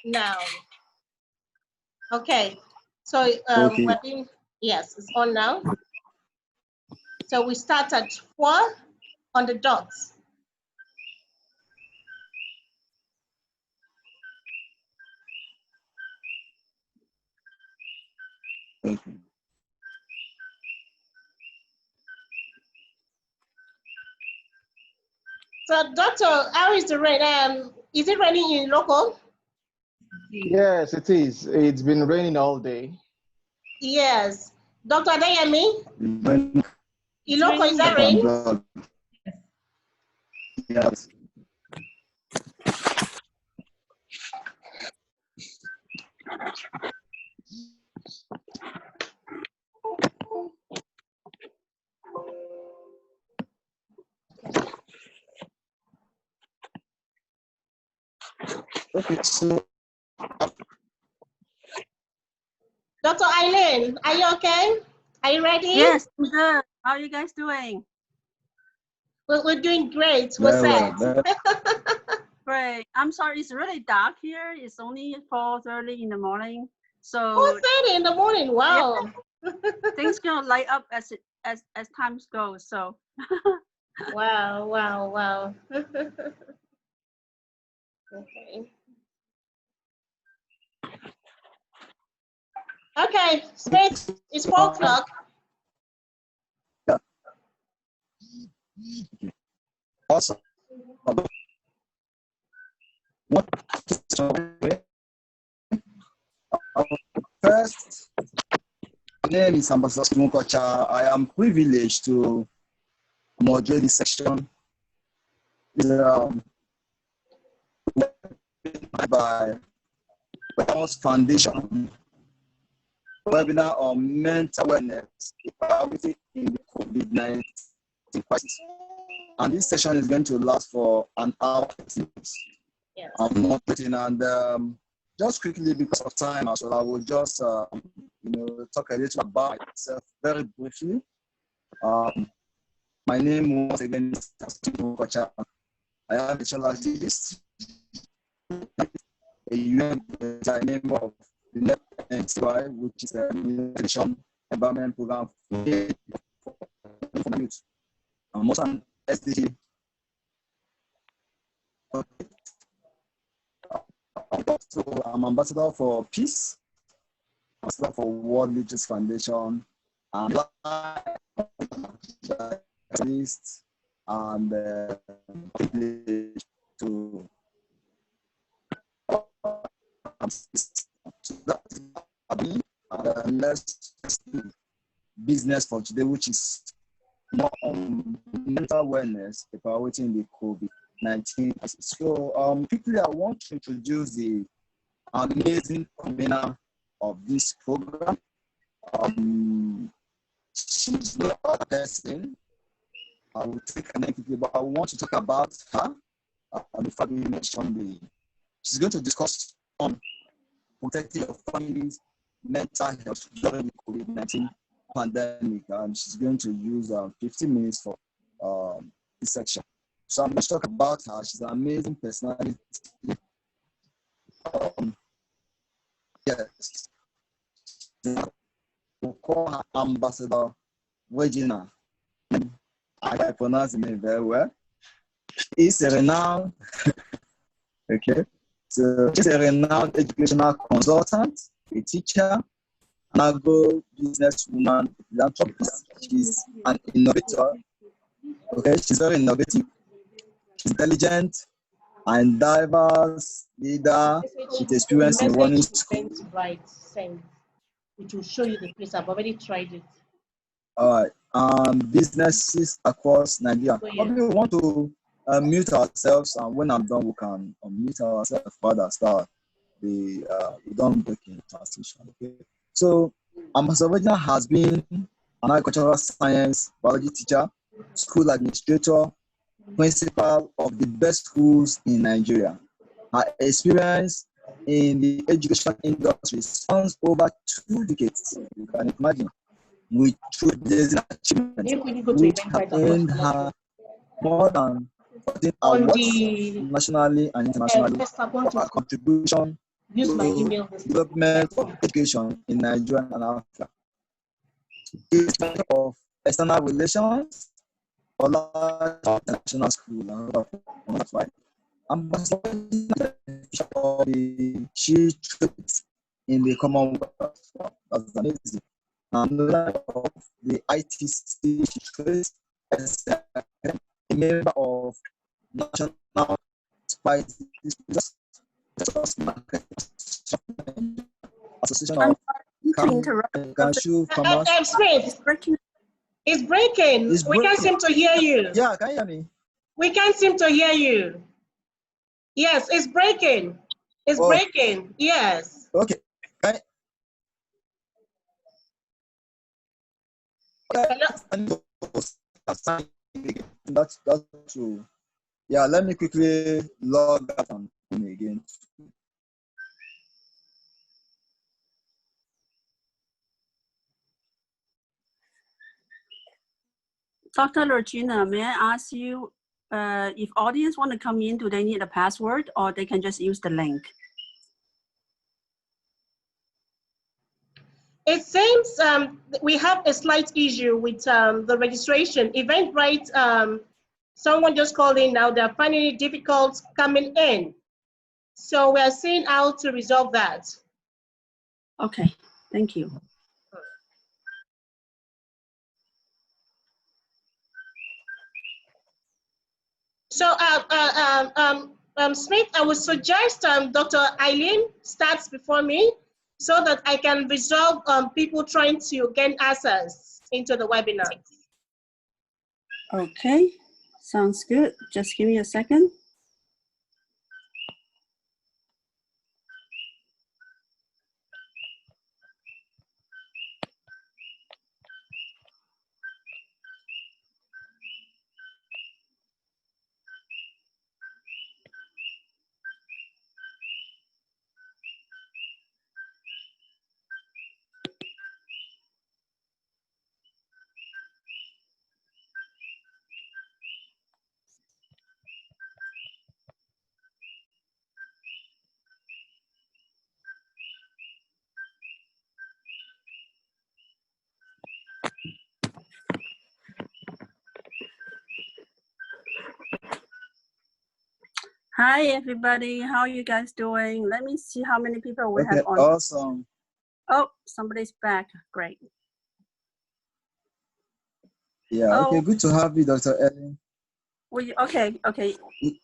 Now, okay. So Okay. we're doing, yes, it's on now. So we start at 4 on the dots. Okay. So, Doctor, how is the rain? Is it raining in local? Yes, it is. It's been raining all day. Yes. Doctor Adeyemi? When In local, is that rain? yes. Okay, so Dr. Eileen, are you okay? Are you ready? Yes, I'm good. How are you guys doing? We're doing great. We're very set. well. Great. I'm sorry, it's really dark here. It's only 4:30 in the morning. So 4:30 in the morning. Wow. yeah, things gonna light up as time goes. So Wow, wow, wow. Okay. Okay, Smith, it's 4 o'clock. Yeah. Awesome. What first, my name is Ambassador Sumukocha. I am privileged to moderate this section. By Regamos Foundation webinar on mental wellness equality in the COVID-19 crisis. And this session is going to last for an hour. Yes. I'm moderating, and just quickly because of time as well, I will just talk a little about myself very briefly. My name once again is Stephen Kocha. I am a child activist, a UN member of the NCY, which is a nation environment program for youth. I'm also an SDG. So I'm ambassador for peace, ambassador for World Literacy Foundation, and to let's do business for today, which is more on mental wellness, evaluating the COVID-19. So quickly, I want to introduce the amazing convener of this program. She's not a person. I will take her name quickly, but I want to talk about her before we mention she's going to discuss on protecting your family's mental health during the COVID-19 pandemic, and she's going to use 15 minutes for this section. So I'm going to talk about her. She's an amazing personality. Yes. We'll call her Ambassador Regina. I pronounce the name very well. She's a renowned, okay. So she's a renowned educational consultant, a teacher, an agro-businesswoman, philanthropist. She's an innovator. Okay, she's very innovative. She's intelligent and diverse leader with experience in running school. Right, send. It will show you the place. I've already tried it. All right. Businesses across Nigeria. Oh, yeah. Probably we want to mute ourselves, and when I'm done, we can mute ourselves further. Start we don't break in transition. Okay. So, Ambassador Regina has been an agricultural science biology teacher, school administrator, principal of the best schools in Nigeria. Her experience in the education industry spans over 2 decades. You can imagine, with tremendous achievements, which have earned her more than 14 On awards the nationally and internationally for her contribution use my to email. development of education in Nigeria and Africa. It's of external relations for international school. That's why ambassador of the she traits in the Commonwealth. That's amazing. Another of the ITC she traits as a member of National Spices Association of Cashew Farmers. Smith, it's breaking. We can't seem to hear you. Yeah, can you hear me? We can't seem to hear you. Yes, it's breaking. It's breaking. Yes. Okay. That's true. Yeah, let me quickly log out and come again. Dr. Regina, may I ask you if audience want to come in, do they need a password or they can just use the link? It seems we have a slight issue with the registration. Eventbrite, someone just called in now, they're finding it difficult coming in. So we're seeing how to resolve that. Okay, thank you. So Smith, I would suggest Dr. Eileen starts before me so that I can resolve people trying to gain access into the webinar. Okay, sounds good. Just give me a second. Hi, everybody. How are you guys doing? Let me see how many people we have on. Awesome. Oh, somebody's back. Great. Yeah, okay, good to have you, Dr. Ellen. Okay. All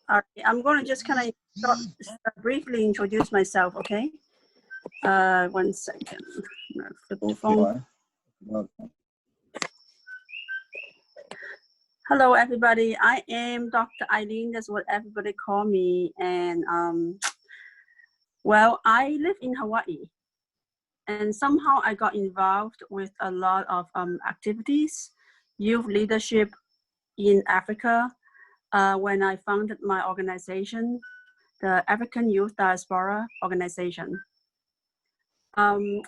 right. I'm going to just kind of briefly introduce myself, okay? 1 second. Flip phone. Hello, everybody. I am Dr. Eileen. That's what everybody call me. And well, I live in Hawaii. And somehow I got involved with a lot of activities, youth leadership in Africa, when I founded my organization, the African Youth Diaspora Organization.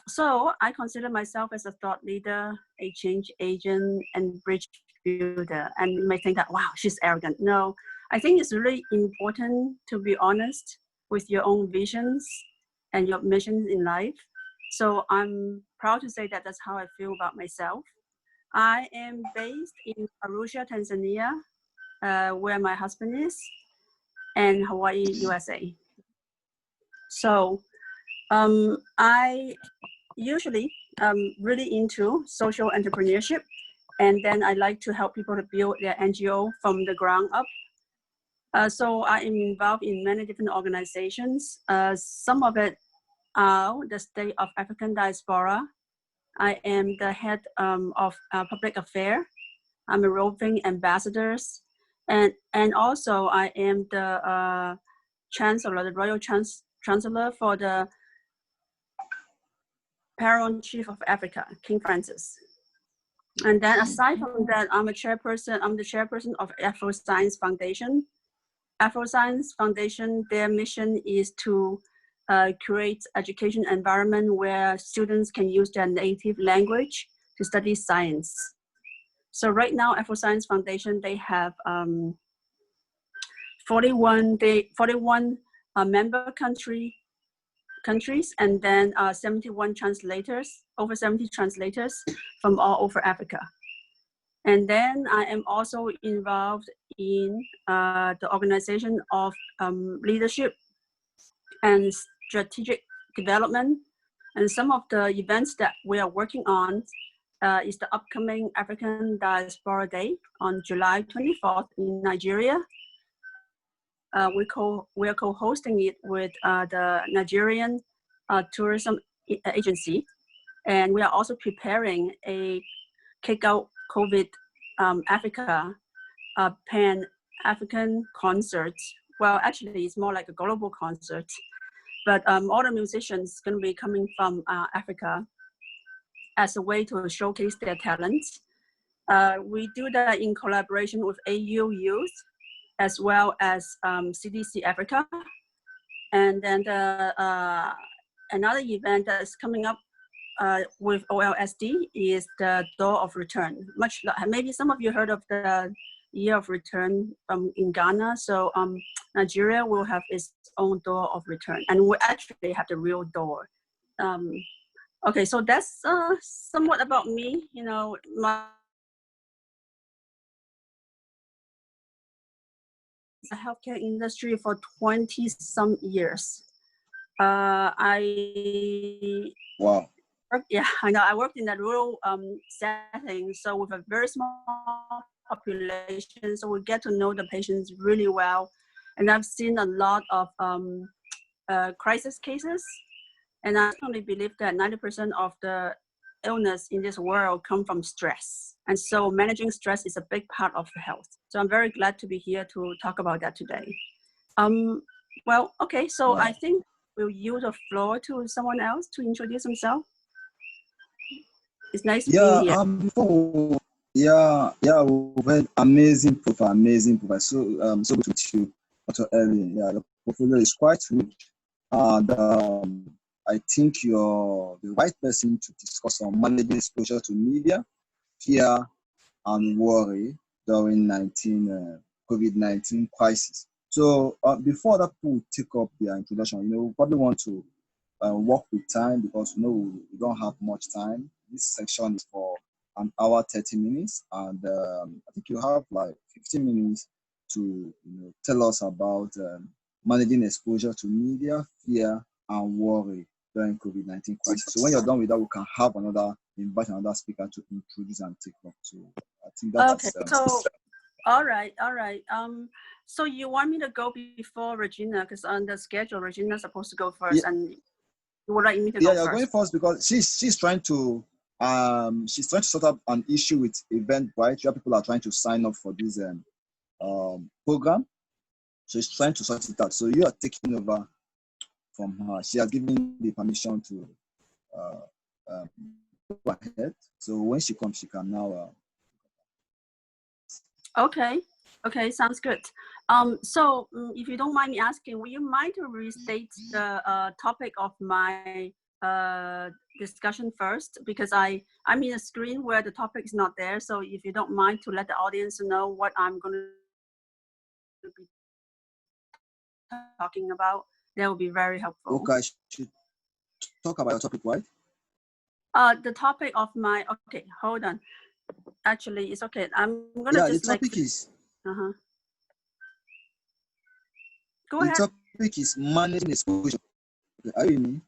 So I consider myself as a thought leader, a change agent, and bridge builder. And you may think that, wow, she's arrogant. No, I think it's really important to be honest with your own visions and your missions in life. So I'm proud to say that that's how I feel about myself. I am based in Arusha, Tanzania, where my husband is, and Hawaii, USA. So I usually really into social entrepreneurship, and then I like to help people to build their NGO from the ground up. So I am involved in many different organizations. Some of it are the State of African Diaspora. I am the head of public affairs. I'm a roving ambassador, and also I am the chancellor, the royal chancellor for the Paramount Chief of Africa, King Francis. And then aside from that, I'm the chairperson of Afro Science Foundation. Afro Science Foundation, their mission is to create education environment where students can use their native language to study science. So right now, Afro Science Foundation, they have 41 member countries, and then 71 translators, over 70 translators from all over Africa. And then I am also involved in the organization of leadership and strategic development. And some of the events that we are working on is the upcoming African Diaspora Day on July 24th in Nigeria. We are co-hosting it with the Nigerian tourism agency. And we are also preparing a Kick Out COVID Africa Pan-African concert. Well, actually, it's more like a global concert. But all the musicians going to be coming from Africa as a way to showcase their talents. We do that in collaboration with AU Youth, as well as CDC Africa. And then another event that's coming up with OLSD is the Door of Return. Maybe some of you heard of the Year of Return in Ghana. So Nigeria will have its own Door of Return, and we actually have the real door. Okay, so that's somewhat about me. You know, the healthcare industry for 20-some years. Wow. Yeah, I know. I worked in a rural setting, so with a very small population, so we get to know the patients really well. And I've seen a lot of crisis cases, and I strongly believe that 90% of the illness in this world come from stress. And so managing stress is a big part of the health. So I'm very glad to be here to talk about that today. Well, okay, so I think we'll yield the floor to someone else to introduce himself. It's nice to be here. We've had amazing profile. So good to meet you, Dr. Ellie. Yeah, the portfolio is quite rich. And I think you're the right person to discuss on managing exposure to media, fear, and worry during COVID-19 crisis. So before that, we'll take up their introduction. You know, we probably want to work with time because we don't have much time. This section is for an hour, 30 minutes, and I think you have like 15 minutes to tell us about managing exposure to media, fear, and worry during COVID-19 crisis. So when you're done with that, we can have invite another speaker to introduce and take up. So I think that's okay. So all right. So you want me to go before Regina, because on the schedule, Regina's supposed to go first, and you would like me to go first? Yeah, you're going first because she's trying to sort out an issue with Eventbrite. Where people are trying to sign up for this program. So she's trying to sort it out. So you are taking over from her. She has given the permission to go ahead. So when she comes, she can now. Okay, sounds good. So if you don't mind me asking, will you mind to restate the topic of my discussion first? Because I'm in a screen where the topic is not there. So if you don't mind to let the audience know what I'm going to be talking about, that would be very helpful. Okay, I should talk about your topic, right? The topic of my, okay, hold on. Actually, it's okay. I'm going to just the topic is. Go ahead. The topic is managing exposure. Are you in?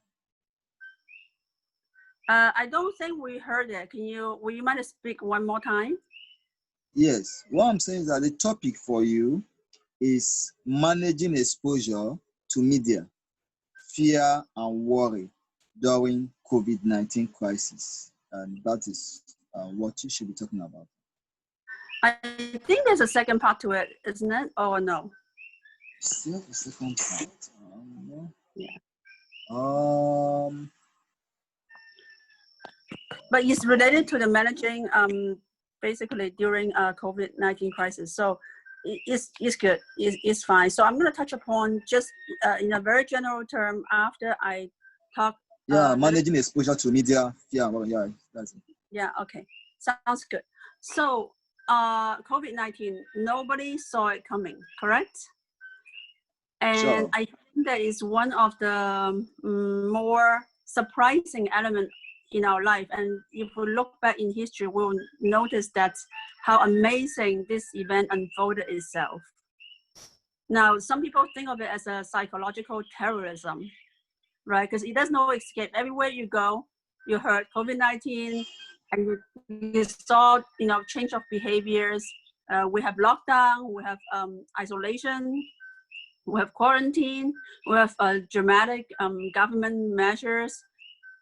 I don't think we heard it. Will you mind to speak one more time? Yes. What I'm saying is that the topic for you is managing exposure to media, fear, and worry during COVID-19 crisis. And that is what you should be talking about. I think there's a second part to it, isn't it? Or no? Still the second part. Yeah. But it's related to the managing basically during COVID-19 crisis. So it's good. It's fine. So I'm going to touch upon just in a very general term after I talk. Yeah, managing exposure to media. Yeah, well, yeah, that's it. Yeah, okay. Sounds good. So COVID-19, nobody saw it coming, correct? And Sure. I think that is one of the more surprising element in our life. And if we look back in history, we'll notice that how amazing this event unfolded itself. Now, some people think of it as a psychological terrorism, right? Because it does no escape. Everywhere you go, you heard COVID-19, and you saw, change of behaviors. We have lockdown, we have isolation, we have quarantine, we have dramatic government measures.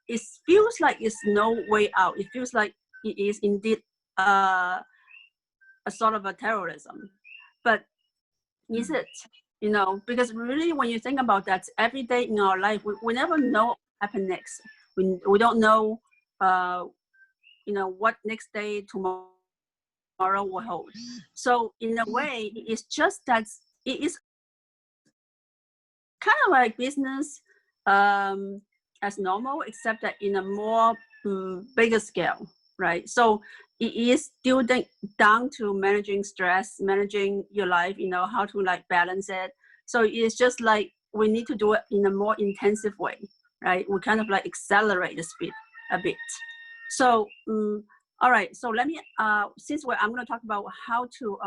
It feels like it's no way out. It feels like it is indeed a sort of a terrorism. But is it? Because really when you think about that, every day in our life, we never know what will happen next. We don't know, what next day, tomorrow will hold. So in a way, it's just that it is kind of like business as normal, except that in a more bigger scale, right? So it is still down to managing stress, managing your life, how to like balance it. So it's just like we need to do it in a more intensive way, right? We kind of like accelerate the speed a bit. So, all right, so let me, since I'm gonna talk about how to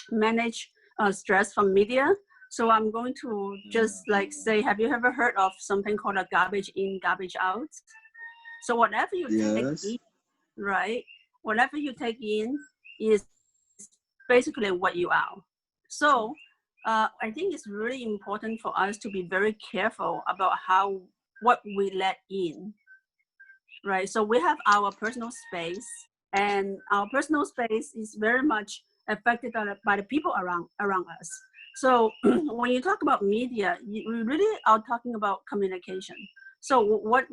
manage stress from media, so I'm going to just like say, have you ever heard of something called a garbage in, garbage out? So whatever you take in, right? Whatever you take in is basically what you are. So I think it's really important for us to be very careful about what we let in, right? So we have our personal space, and our personal space is very much affected by the people around us. So when you talk about media, you really are talking about communication. So what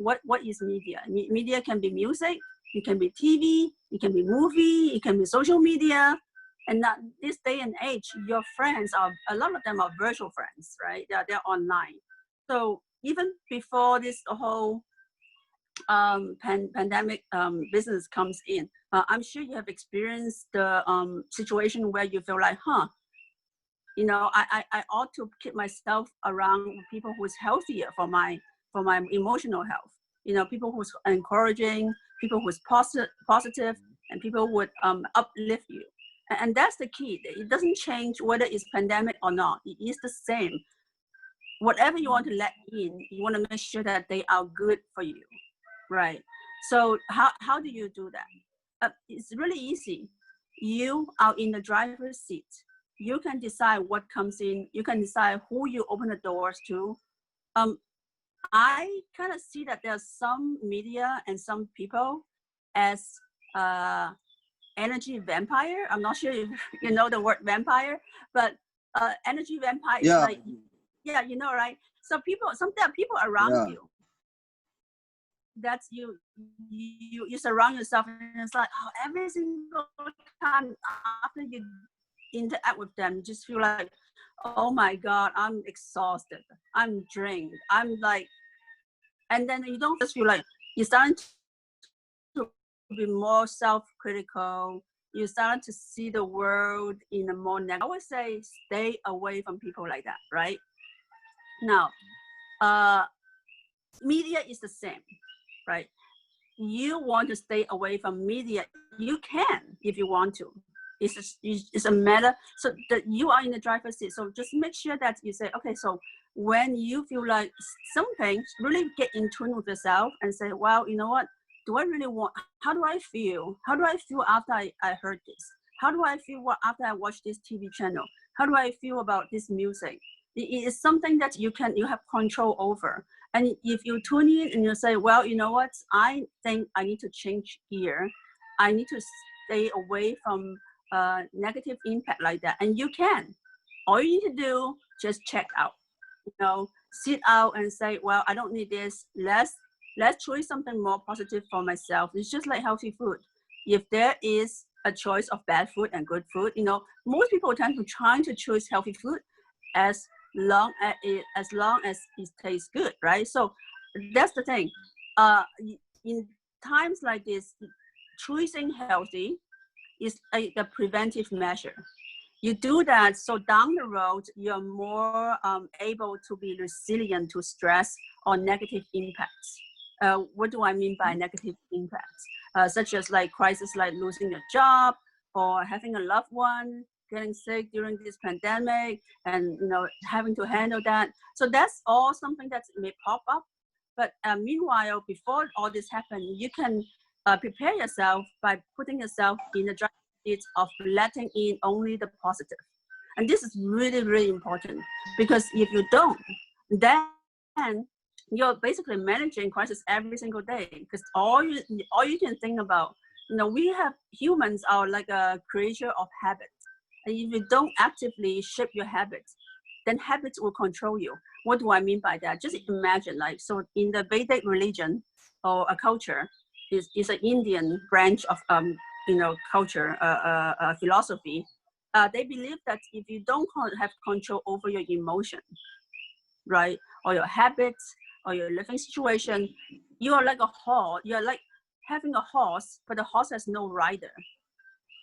is media? Media can be music, it can be TV, it can be movie, it can be social media. And this day and age, your friends a lot of them are virtual friends, right? They're online. So even before this whole pandemic business comes in, I'm sure you have experienced the situation where you feel like, I ought to keep myself around people who is healthier for my emotional health. People who's encouraging, people who's positive, and people would uplift you. And that's the key. It doesn't change whether it's pandemic or not. It is the same. Whatever you want to let in, you want to make sure that they are good for you, right? So how do you do that? It's really easy. You are in the driver's seat. You can decide what comes in. You can decide who you open the doors to. I kind of see that there's some media and some people as energy vampire. I'm not sure if you know the word vampire, but energy vampire is like, yeah, right? So there are people around you. That's you surround yourself, and it's like, every single time after you interact with them, you just feel like, oh my God, I'm exhausted, I'm drained, I'm like, and then you don't just feel like, you're starting to be more self-critical, you start to see the world in a more negative. I would say stay away from people like that, right? Now, media is the same, right? You want to stay away from media, you can if you want to. It's a matter, so that you are in the driver's seat. So just make sure that you say, okay, so when you feel like something, really get in tune with yourself and say, well, you know what, do I really want, how do I feel? How do I feel after I heard this? How do I feel after I watch this TV channel? How do I feel about this music? It is something that you have control over. And if you tune in and you say, well, you know what, I think I need to change here. I need to stay away from negative impact like that. And you can. All you need to do, just check out. Sit out and say, well, I don't need this. Let's choose something more positive for myself. It's just like healthy food. if there is a choice of bad food and good food, you know, most people tend to try to choose healthy food as long as it tastes good, right? So that's the thing. In times like this, choosing healthy is a preventive measure. You do that, so down the road, you're more able to be resilient to stress or negative impacts. What do I mean by negative impacts? Such as like crises like losing your job or having a loved one getting sick during this pandemic, and you know, having to handle that. So that's all something that may pop up. But meanwhile, before all this happens, you can prepare yourself by putting yourself in a driver's seat of letting in only the positive. And this is really, really important, because if you don't, then you're basically managing crisis every single day, because all you can think about, you know, we have humans are like a creature of habits. And if you don't actively shape your habits, then habits will control you. What do I mean by that? Just imagine, like, so in the Vedic religion or a culture, is an Indian branch of you know, culture, philosophy. They believe that if you don't have control over your emotion, right, or your habits or your living situation, you are like a horse. You're like having a horse, but the horse has no rider,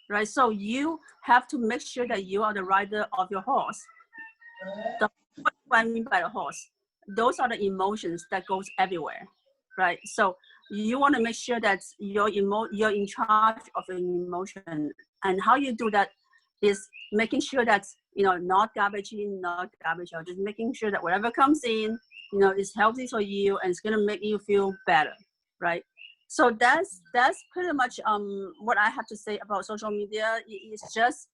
right? So you have to make sure that you are the rider of your horse. What do I mean by the horse? Those are the emotions that goes everywhere, right? So you want to make sure that you're in charge of your emotion, and how you do that is making sure that, you know, not garbage in, not garbage out, just making sure that whatever comes in, you know, is healthy for you and it's gonna make you feel better, right? So that's pretty much what I have to say about social media. It's just,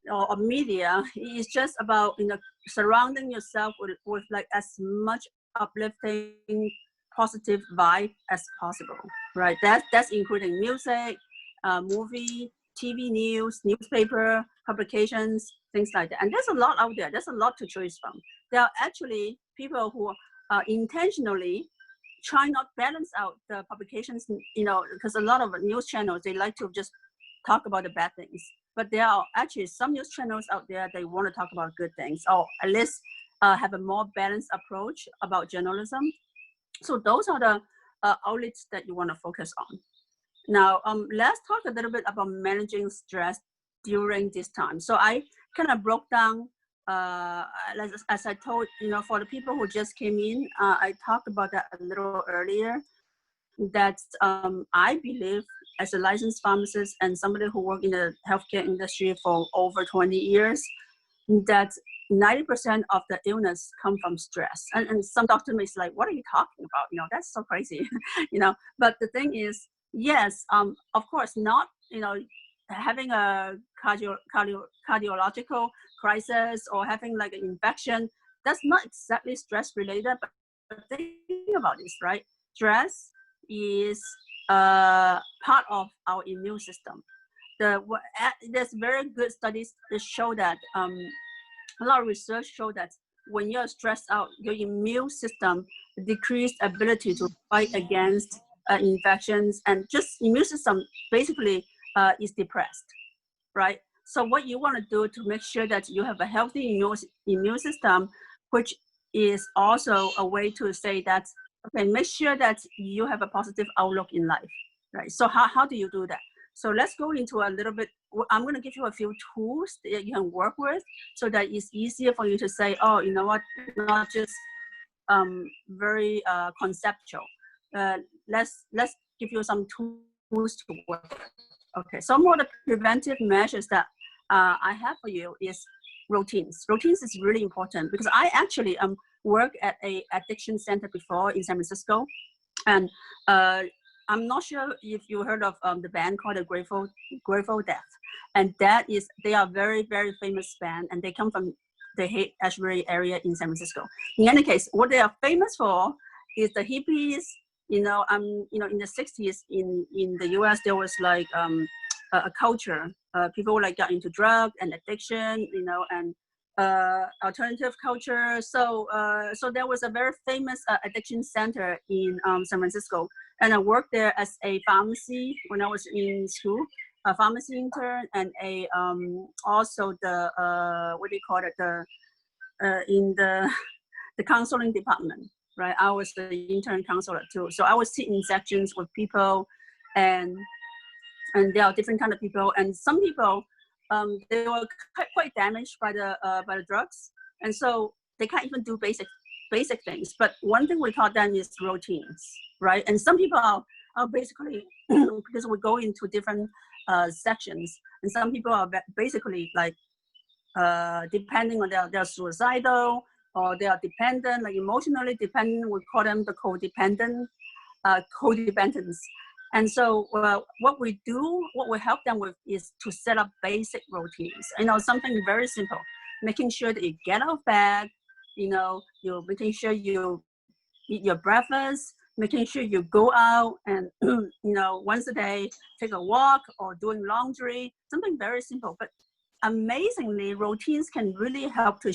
or media, is just about, you know, surrounding yourself with like as much uplifting, positive vibe as possible, right? That's including music, movie, TV news, newspaper, publications, things like that. And there's a lot out there. There's a lot to choose from. There are actually people who intentionally try not balance out the publications, you know, because a lot of news channels, they like to just talk about the bad things. But there are actually some news channels out there, they want to talk about good things, or at least have a more balanced approach about journalism. So those are the outlets that you want to focus on. Now, let's talk a little bit about managing stress during this time. So I kind of broke down, as I told, you know, for the people who just came in, I talked about that a little earlier, that I believe, as a licensed pharmacist and somebody who worked in the healthcare industry for over 20 years, that 90% of the illness come from stress. And some doctor may say, like, what are you talking about? You know, that's so crazy, you know. But the thing is, yes, of course, not, you know, having a cardiological crisis or having like an infection, that's not exactly stress related. But think about this, right? Stress is part of our immune system. There's very good studies that show that a lot of research show that when you're stressed out, your immune system decreased ability to fight against infections, and just immune system basically is depressed, right? So what you want to do to make sure that you have a healthy immune system, which is also a way to say that, okay, make sure that you have a positive outlook in life, right? So how do you do that? So let's go into a little bit. I'm going to give you a few tools that you can work with, so that it's easier for you to say, oh, you know what, not just very conceptual. Let's give you some tools to work with. Okay, some of the preventive measures that I have for you is routines. Routines is really important, because I actually worked at a addiction center before in San Francisco, and I'm not sure if you heard of the band called the Grateful Dead, and they are very, very famous band, and they come from the Haight-Ashbury area in San Francisco. In any case, what they are famous for is the hippies. You know, in the 60s in the US, there was like a culture. People like got into drug and addiction, you know, and alternative culture. So so there was a very famous addiction center in San Francisco, and I worked there as a pharmacy when I was in school, a pharmacy intern, and a also the what do you call it, the in the counseling department, right? I was the intern counselor too. So I was sitting in sections with people, and there are different kind of people, and some people they were quite damaged by the drugs, and so they can't even do basic things. But one thing we taught them is routines, right? And some people are basically because we go into different sections, and some people are basically like depending on they're suicidal, or they are dependent, like emotionally dependent. We call them the codependent, codependence. And so what we help them with is to set up basic routines. You know, something very simple, making sure that you get out of bed, you know, you're making sure you eat your breakfast, making sure you go out and, you know, once a day, take a walk, or doing laundry, something very simple. But amazingly, routines can really help to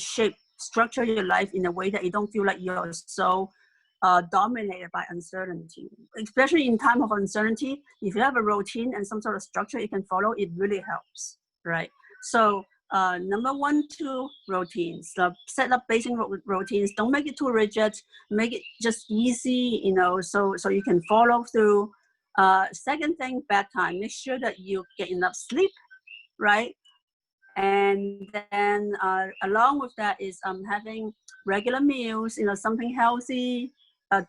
structure your life in a way that you don't feel like you're so dominated by uncertainty. Especially in time of uncertainty, if you have a routine and some sort of structure you can follow, it really helps, right? So number 1, 2, routines. So set up basic routines. Don't make it too rigid. Make it just easy, you know, so you can follow through. Second thing, bedtime. Make sure that you get enough sleep, right? And then along with that is having regular meals, you know, something healthy.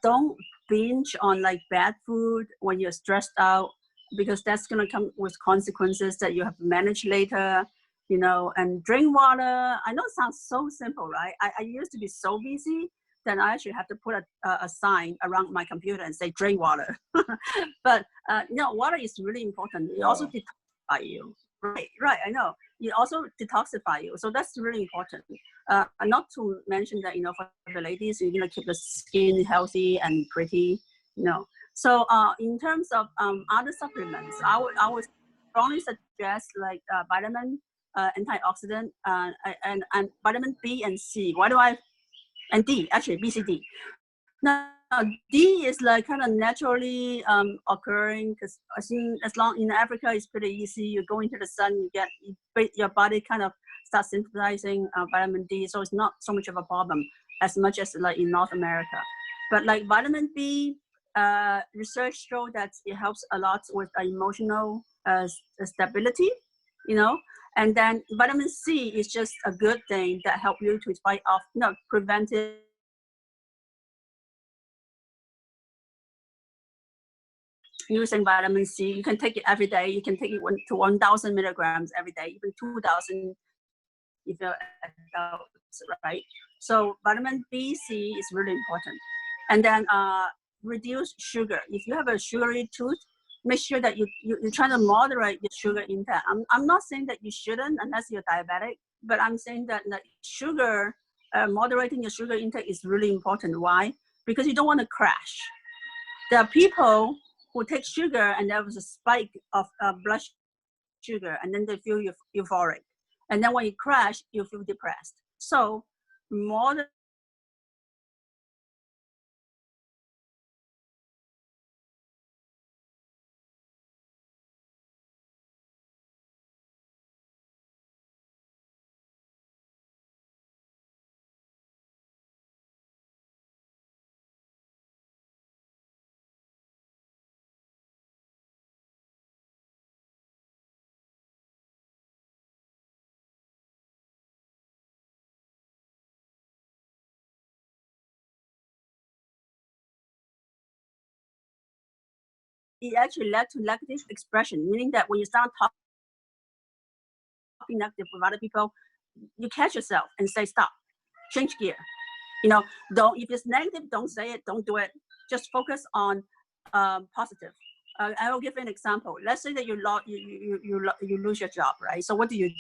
Don't binge on like bad food when you're stressed out, because that's going to come with consequences that you have to manage later, you know. And drink water. I know it sounds so simple, right? I used to be so busy that I actually have to put a sign around my computer and say drink water. But you know, water is really important. It also detoxify you. Right, I know. It also detoxify you, so that's really important. Not to mention that, you know, for the ladies, you're gonna keep the skin healthy and pretty, you know. So in terms of other supplements, I would strongly suggest like vitamin, antioxidant, and vitamin B and C. And D, actually B, C, D. Now, D is like kind of naturally occurring, because as long in Africa, it's pretty easy. You go into the sun, your body kind of starts synthesizing vitamin D, so it's not so much of a problem as much as like in North America. But like vitamin B, research show that it helps a lot with emotional stability, you know. And then vitamin C is just a good thing that help you to fight off, you know, preventive. Using vitamin C, you can take it every day. You can take it to 1,000 milligrams every day, even 2,000 if you're adults, right? So vitamin B, C is really important. And then reduce sugar. If you have a sugary tooth, make sure that you try to moderate your sugar intake. I'm not saying that you shouldn't unless you're diabetic, but I'm saying that sugar, moderating your sugar intake is really important. Why? Because you don't want to crash. There are people who take sugar and there was a spike of blood sugar, and then they feel euphoric. And then when you crash, you feel depressed. So more it actually led to negative expression, meaning that when you start talking negative with other people, you catch yourself and say, stop, change gear. You know, if it's negative, don't say it, don't do it. Just focus on positive. I will give you an example. Let's say that you lose your job, right? So what do?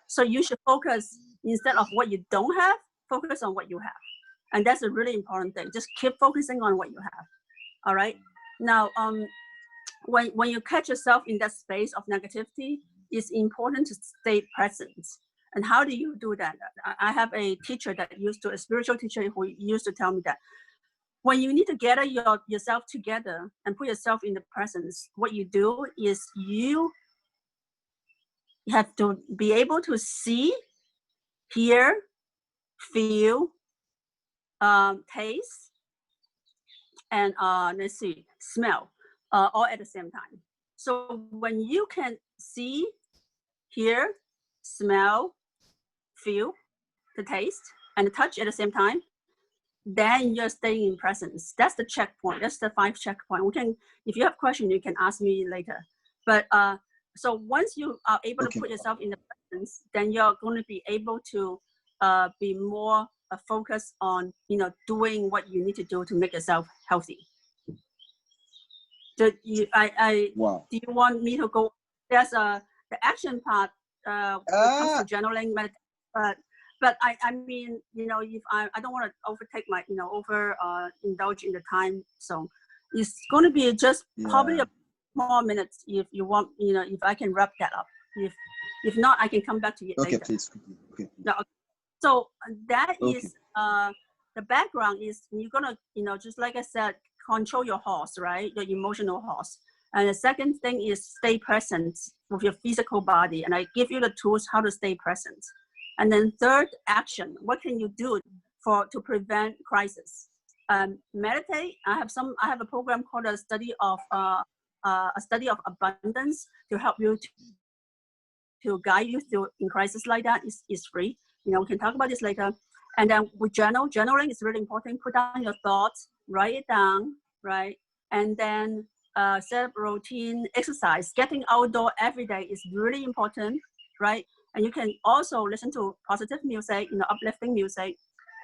So you should focus, instead of what you don't have, focus on what you have. And that's a really important thing. Just keep focusing on what you have. All right. Now, when you catch yourself in that space of negativity, it's important to stay present And how do you do that? I have a teacher that used to, a spiritual teacher who used to tell me that when you need to gather yourself together and put yourself in the presence, what you do is you have to be able to see, hear, feel, taste, and let's see, smell, all at the same time. So when you can see, hear, smell, feel, the taste, and the touch at the same time, then you're staying in presence. That's the checkpoint. That's the 5 checkpoint. We can, if you have questions, you can ask me later. But so once you are able to put yourself in the presence, then you're going to be able to be more focused on, you know, doing what you need to do to make yourself healthy. So Wow. Do you want me to go? There's the action part when it comes to journaling, but I mean, you know, if I don't want to overtake my, you know, indulge in the time. So it's going to be just probably a more minutes if you want, you know, if I can wrap that up. If not, I can come back to you later. Okay, please. Okay. No, so that is the background is you're gonna, you know, just like I said, control your horse, right? Your emotional horse. And the second thing is stay present with your physical body. And I give you the tools how to stay present. And then third action, what can you do to prevent crisis? Meditate. I have a program called a study of abundance to help you to guide you through in crisis like that. Is free. You know, we can talk about this later. And then with journaling is really important. Put down your thoughts, write it down, right? And then set up routine, exercise. Getting outdoor every day is really important, right? And you can also listen to positive music, you know, uplifting music.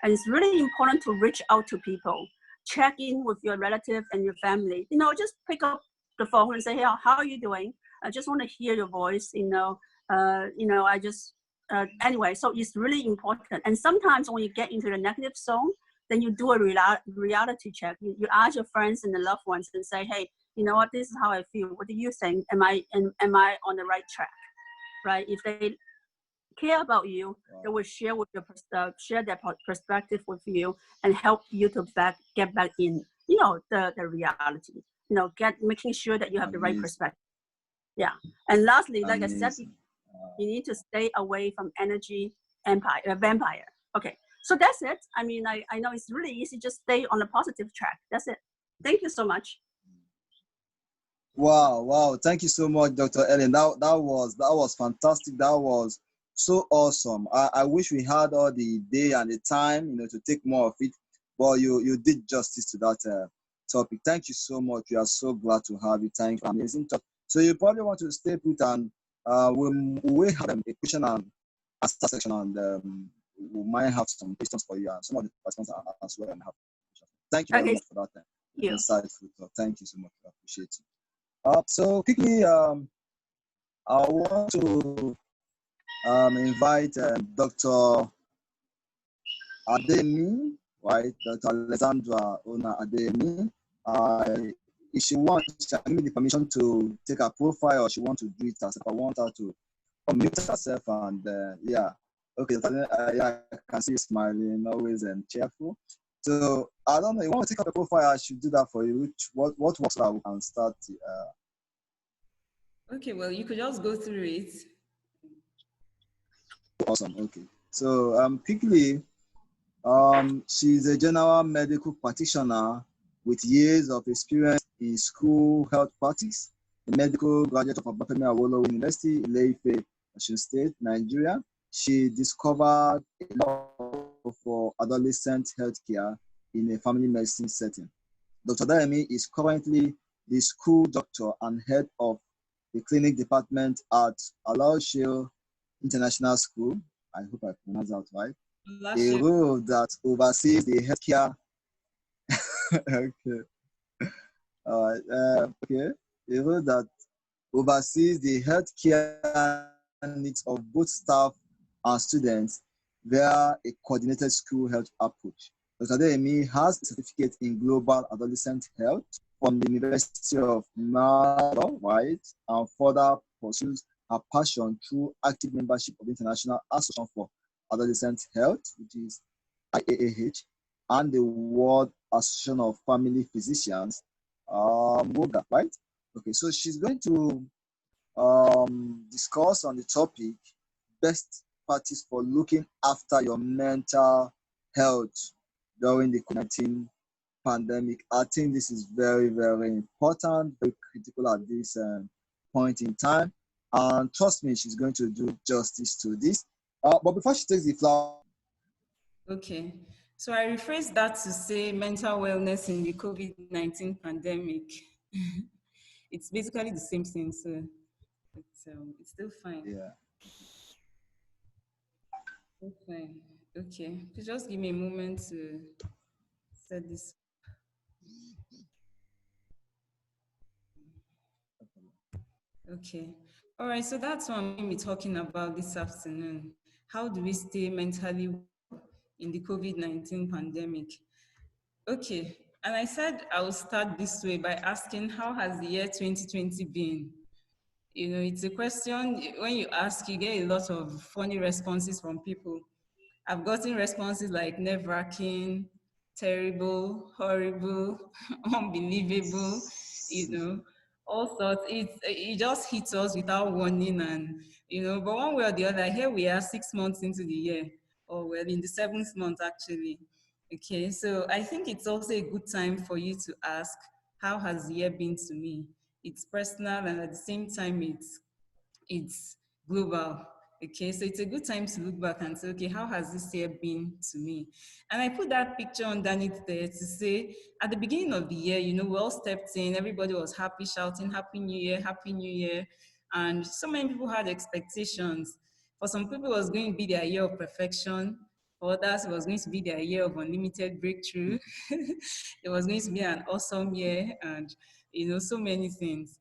And it's really important to reach out to people, check in with your relative and your family. You know, just pick up the phone and say, hey, how are you doing? I just want to hear your voice, you know. I just, anyway, so it's really important. And sometimes when you get into the negative zone, then you do a reality check. You ask your friends and the loved ones and say, hey, you know what, this is how I feel. What do you think? Am I on the right track, right? If they care about you, they will share with your share their perspective with you and help you to get back in, you know, the reality. You know, making sure that you have the right perspective. Yeah. And lastly, like I said, you need to stay away from energy vampire. Okay. So that's it. I mean, I know it's really easy. Just stay on a positive track. That's it. Thank you so much. Wow. Thank you so much, Dr. Ellen. That was fantastic. That was so awesome. I wish we had all the day and the time, you know, to take more of it. But you did justice to that topic. Thank you so much. We are so glad to have you. Thank you. Amazing talk. So you probably want to stay put, and we have a question and answer section, and we might have some questions for you, and some of the participants as well. And have questions. Thank you very much for that. Insightful talk. Thank you so much. I appreciate it. So quickly, I want to invite Dr. Ademi, right? Dr. Alexandra Ona Ademi. If she wants, she can give me the permission to take her profile, or she wants to do it herself. I want her to unmute herself, and okay. I can see you smiling, always and cheerful. So I don't know. You want to take up a profile? I should do that for you. What works that we can start? Okay, well, you could just go through it. Awesome. Okay. So quickly, she's a general medical practitioner with years of experience in school health practice, a medical graduate of Obafemi Awolowo University, Ile-Ife, Osun State, Nigeria. She discovered a love for adolescent healthcare in a family medicine setting. Dr. Ademi is currently the school doctor and head of the clinic department at Alaoshio International School. I hope I pronounced that right. A role that oversees the healthcare. Okay. Okay. A role that oversees the healthcare needs of both staff and students via a coordinated school health approach. Dr. Ademi has a certificate in global adolescent health from the University of Maryland, right, and further pursues her passion through active membership of the International Association for Adolescent Health, which is IAAH, and the World Association of Family Physicians, WOGA, right? Okay, so she's going to discuss on the topic best practice for looking after your mental health during the COVID-19 pandemic. I think this is very, very important, very critical at this point in time. And trust me, she's going to do justice to this. But before she takes the floor. Okay. So I rephrase that to say mental wellness in the COVID-19 pandemic. It's basically the same thing, so it's still fine. Yeah. Still fine. Okay. Please just give me a moment to set this. Okay. All right. So that's what I'm going to be talking about this afternoon. How do we stay mentally well in the COVID-19 pandemic? Okay. And I said I will start this way by asking, how has the year 2020 been? You know, it's a question, when you ask, you get a lot of funny responses from people. I've gotten responses like nerve-wracking, terrible, horrible, unbelievable, you know, all sorts. It just hits us without warning, and but one way or the other, here we are 6 months into the year, or well, in the 7th month actually. Okay, so I think it's also a good time for you to ask, how has the year been to me? It's personal, and at the same time, it's global. Okay, so it's a good time to look back and say, okay, how has this year been to me? And I put that picture underneath there to say, at the beginning of the year, we all stepped in, everybody was happy, shouting, Happy New Year, Happy New Year. And so many people had expectations. For some people, it was going to be their year of perfection. For others, it was going to be their year of unlimited breakthrough. It was going to be an awesome year, and so many things.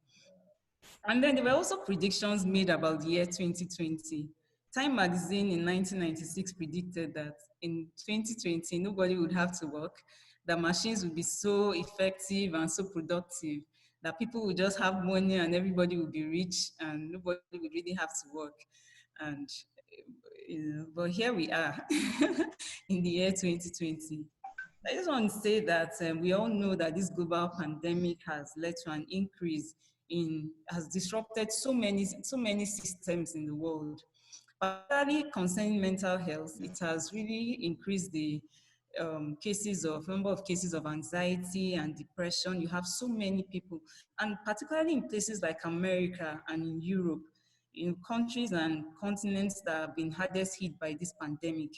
And then there were also predictions made about the year 2020. Time magazine in 1996 predicted that in 2020, nobody would have to work, that machines would be so effective and so productive, that people would just have money and everybody would be rich and nobody would really have to work. And, but here we are in the year 2020. I just want to say that we all know that this global pandemic has led to an increase has disrupted so many systems in the world. Particularly concerning mental health, it has really increased the number of cases of anxiety and depression. You have so many people, and particularly in places like America and in Europe, in countries and continents that have been hardest hit by this pandemic.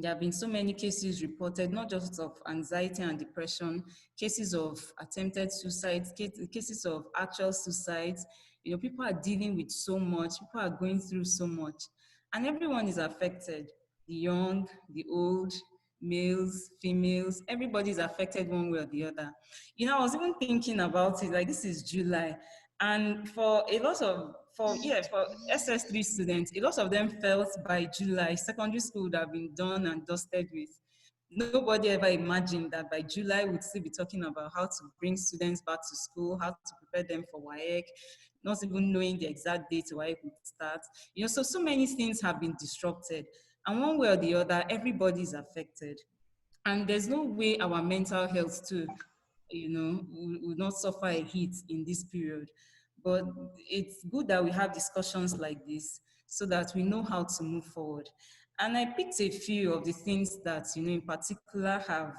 There have been so many cases reported, not just of anxiety and depression, cases of attempted suicide, cases of actual suicides. People are dealing with so much, people are going through so much, and everyone is affected. The young, the old, males, females, everybody is affected one way or the other. I was even thinking about it, like this is July, and for a lot of for SS3 students, a lot of them felt by July, secondary school would have been done and dusted with. Nobody ever imagined that by July we'd still be talking about how to bring students back to school, how to prepare them for WAEC, not even knowing the exact date WAEC would start. So many things have been disrupted. And one way or the other, everybody is affected. And there's no way our mental health too, will not suffer a hit in this period. But it's good that we have discussions like this so that we know how to move forward. And I picked a few of the things that, in particular have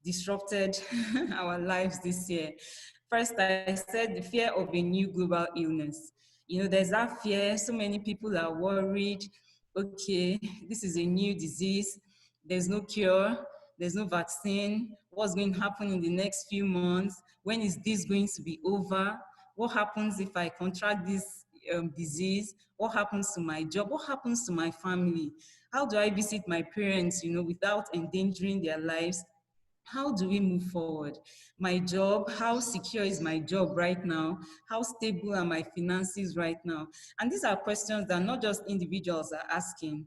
disrupted our lives this year. First, I said the fear of a new global illness. There's that fear. So many people are worried. Okay, this is a new disease. There's no cure. There's no vaccine. What's going to happen in the next few months? When is this going to be over? What happens if I contract this disease? What happens to my job? What happens to my family? How do I visit my parents, without endangering their lives? How do we move forward? My job, how secure is my job right now? How stable are my finances right now? And these are questions that not just individuals are asking.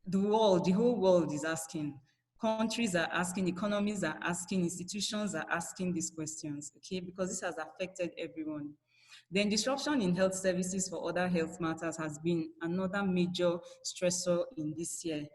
The whole world is asking. Countries are asking, economies are asking, institutions are asking these questions, okay? Because this has affected everyone. Then disruption in health services for other health matters has been another major stressor in this year.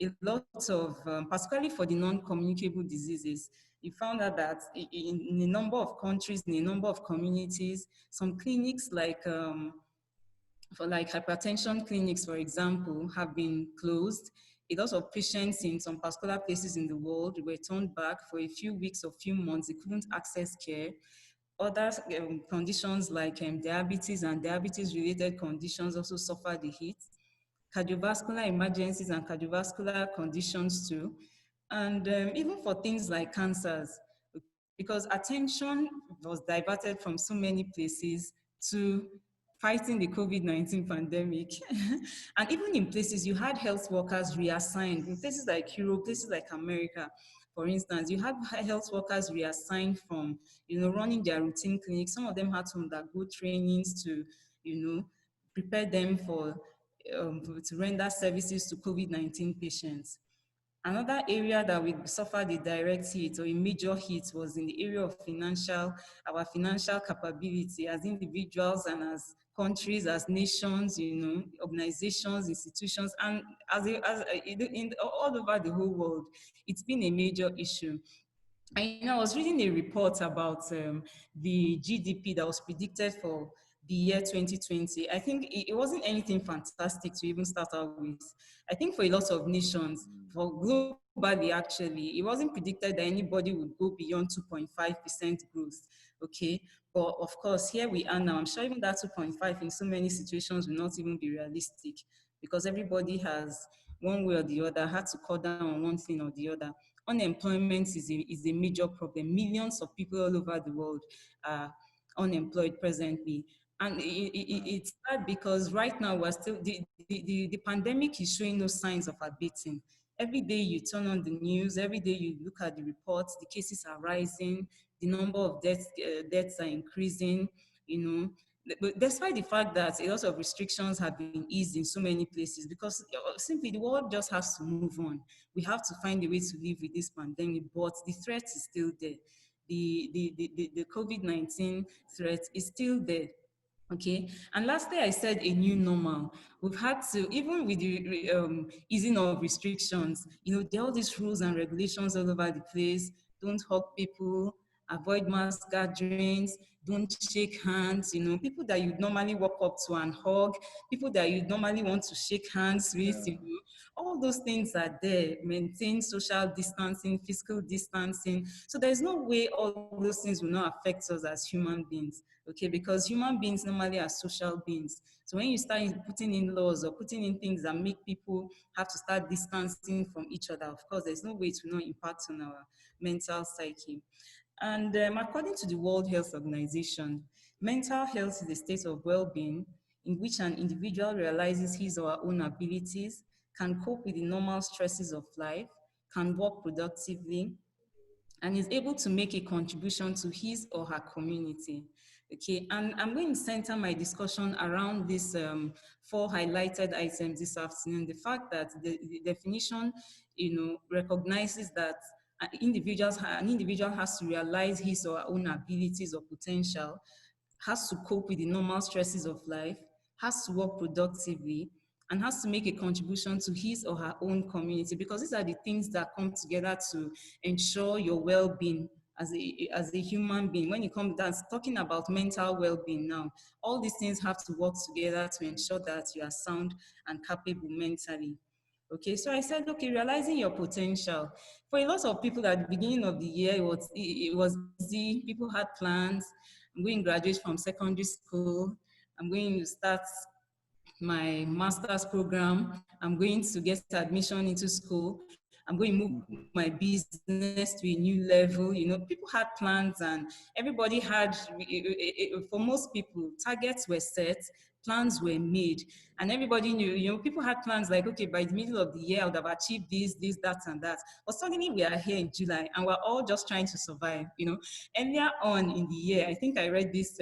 A lot of, particularly for the non-communicable diseases, you found out that in a number of countries, in a number of communities, some clinics for like hypertension clinics, for example, have been closed. A lot of patients in some particular places in the world were turned back for a few weeks or few months. They couldn't access care. Other conditions like diabetes and diabetes-related conditions also suffer the heat. Cardiovascular emergencies and cardiovascular conditions too. And even for things like cancers, because attention was diverted from so many places to fighting the COVID-19 pandemic. And even in places, you had health workers reassigned. In places like Europe, places like America, for instance, you have health workers reassigned from, running their routine clinics. Some of them had to undergo trainings to, prepare them for, to render services to COVID-19 patients. Another area that we suffered a direct hit or a major hit was in the area of our financial capability as individuals and as countries, as nations, organizations, institutions, and all over the whole world. It's been a major issue. I was reading a report about the GDP that was predicted for the year 2020. I think it wasn't anything fantastic to even start out with. I think for a lot of nations, for globally actually, it wasn't predicted that anybody would go beyond 2.5% growth, okay? But of course, here we are now. I'm sure even that 2.5 in so many situations will not even be realistic because everybody has, one way or the other, had to cut down on one thing or the other. Unemployment is a major problem. Millions of people all over the world are unemployed presently. And it's sad because right now we're still, the pandemic is showing no signs of abating. Every day you turn on the news, every day you look at the reports, the cases are rising, the number of deaths are increasing, But despite the fact that a lot of restrictions have been eased in so many places, because simply the world just has to move on. We have to find a way to live with this pandemic, but the threat is still there. The COVID-19 threat is still there. Okay, and lastly, I said a new normal. We've had to, even with the easing of restrictions, there are all these rules and regulations all over the place. Don't hug people, avoid mass gatherings, don't shake hands. People that you'd normally walk up to and hug, people that you'd normally want to shake hands with, all those things are there. Maintain social distancing, physical distancing. So there's no way all those things will not affect us as human beings. Okay, because human beings normally are social beings. So when you start putting in laws or putting in things that make people have to start distancing from each other, of course, there's no way to not impact on our mental psyche. And according to the World Health Organization, mental health is a state of well-being in which an individual realizes his or her own abilities, can cope with the normal stresses of life, can work productively, and is able to make a contribution to his or her community. Okay, and I'm going to center my discussion around these 4 highlighted items this afternoon. The fact that the definition, recognizes that an individual has to realize his or her own abilities or potential, has to cope with the normal stresses of life, has to work productively, and has to make a contribution to his or her own community, because these are the things that come together to ensure your well-being as a human being. When it comes to talking about mental well-being now, all these things have to work together to ensure that you are sound and capable mentally. Okay, so I said, okay, realizing your potential. For a lot of people at the beginning of the year, it was easy. People had plans. I'm going to graduate from secondary school. I'm going to start my master's program. I'm going to get admission into school. I'm going to move my business to a new level. People had plans, and everybody had, for most people, targets were set, plans were made, and everybody knew, people had plans like, okay, by the middle of the year, I would have achieved this, that, and that. But suddenly we are here in July, and we're all just trying to survive. Earlier on in the year, I think I read this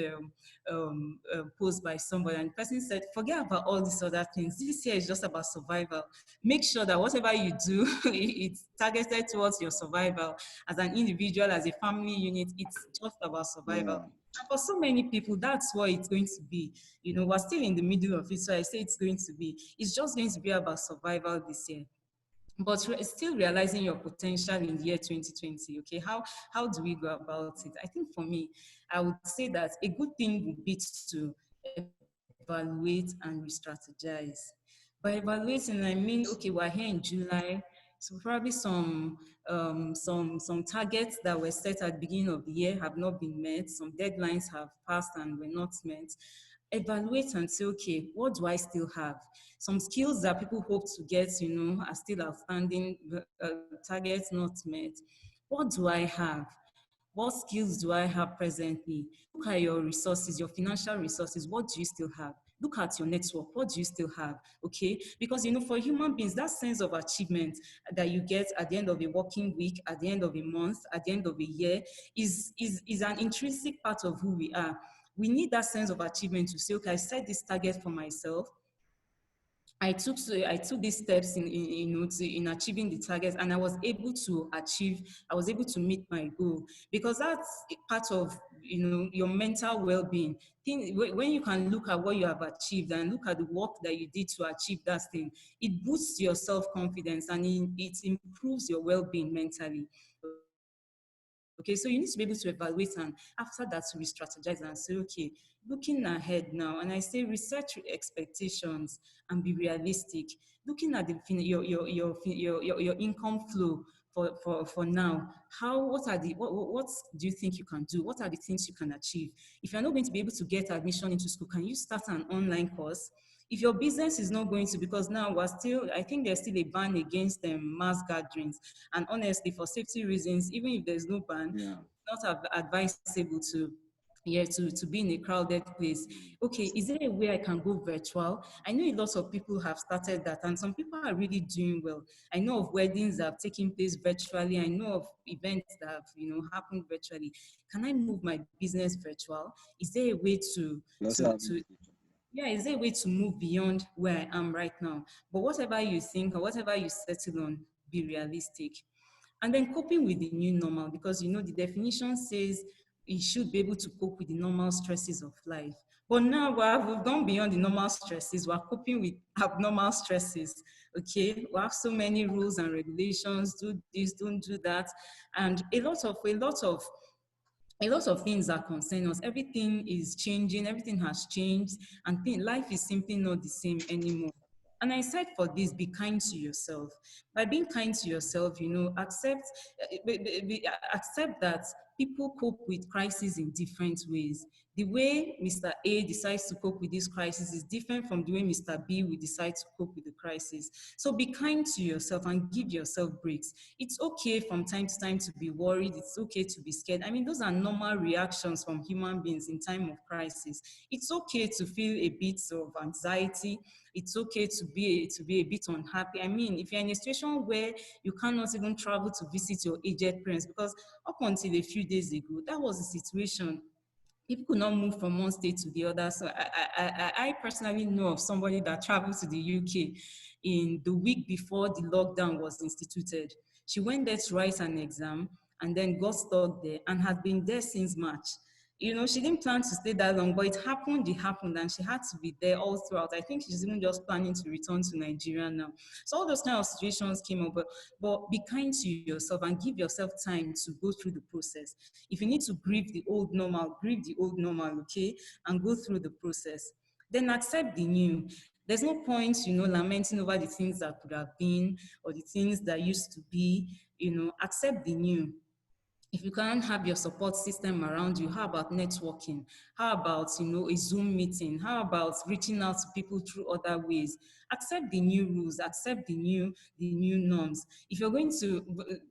post by somebody, and the person said, forget about all these other things. This year is just about survival. Make sure that whatever you do, it's targeted towards your survival as an individual, as a family unit. It's just about survival. For so many people, that's what it's going to be. You know, we're still in the middle of it, so I say it's going to be. It's just going to be about survival this year. But still realizing your potential in the year 2020. Okay, how do we go about it? I think for me, I would say that a good thing would be to evaluate and re-strategize. By evaluating, I mean, okay, we're here in July, so probably some targets that were set at the beginning of the year have not been met. Some deadlines have passed and were not met. Evaluate and say, okay, what do I still have? Some skills that people hope to get, you know, are still outstanding, targets not met. What do I have? What skills do I have presently? Look at your resources, your financial resources. What do you still have? Look at your network. What do you still have? Okay? Because, you know, for human beings, that sense of achievement that you get at the end of a working week, at the end of a month, at the end of a year is an intrinsic part of who we are. We need that sense of achievement to say, okay, I set this target for myself. I took these steps in achieving the targets, and I was able to meet my goal, because that's a part of, you know, your mental well-being. When you can look at what you have achieved and look at the work that you did to achieve that thing, it boosts your self-confidence and it improves your well-being mentally. Okay, so you need to be able to evaluate, and after that to re-strategize and say, okay, looking ahead now, and I say research expectations and be realistic. Looking at your income flow for now, what do you think you can do? What are the things you can achieve? If you're not going to be able to get admission into school, can you start an online course? If your business is not going to, because now I think there's still a ban against mass gatherings. And honestly, for safety reasons, even if there's no ban, it's not advisable to be in a crowded place. Okay, is there a way I can go virtual? I know a lot of people have started that, and some people are really doing well. I know of weddings that have taken place virtually. I know of events that have, you know, happened virtually. Can I move my business virtual? Is there a way to yeah, is there a way to move beyond where I am right now? But whatever you think or whatever you settle on, be realistic. And then coping with the new normal, because, you know, the definition says you should be able to cope with the normal stresses of life. But now we've gone beyond the normal stresses. We're coping with abnormal stresses. Okay, we have so many rules and regulations. Do this, don't do that, and a lot of things are concerning us. Everything is changing, everything has changed, and life is simply not the same anymore. And I said for this, be kind to yourself. By being kind to yourself, you know, accept that people cope with crises in different ways. The way Mr. A decides to cope with this crisis is different from the way Mr. B will decide to cope with the crisis. So be kind to yourself and give yourself breaks. It's okay from time to time to be worried. It's okay to be scared. I mean, those are normal reactions from human beings in time of crisis. It's okay to feel a bit of anxiety. It's okay to be a bit unhappy. I mean, if you're in a situation where you cannot even travel to visit your aged parents, because up until a few days ago, that was the situation. People could not move from one state to the other. So I personally know of somebody that traveled to the UK in the week before the lockdown was instituted. She went there to write an exam and then got stuck there and has been there since March. You know, she didn't plan to stay that long, but it happened, and she had to be there all throughout. I think she's even just planning to return to Nigeria now. So all those kind of situations came up, but be kind to yourself and give yourself time to go through the process. If you need to grieve the old normal, okay, and go through the process. Then accept the new. There's no point, you know, lamenting over the things that could have been or the things that used to be, you know, accept the new. If you can't have your support system around you, how about networking? How about, you know, a Zoom meeting? How about reaching out to people through other ways? Accept the new rules, accept the new norms. If you're going to,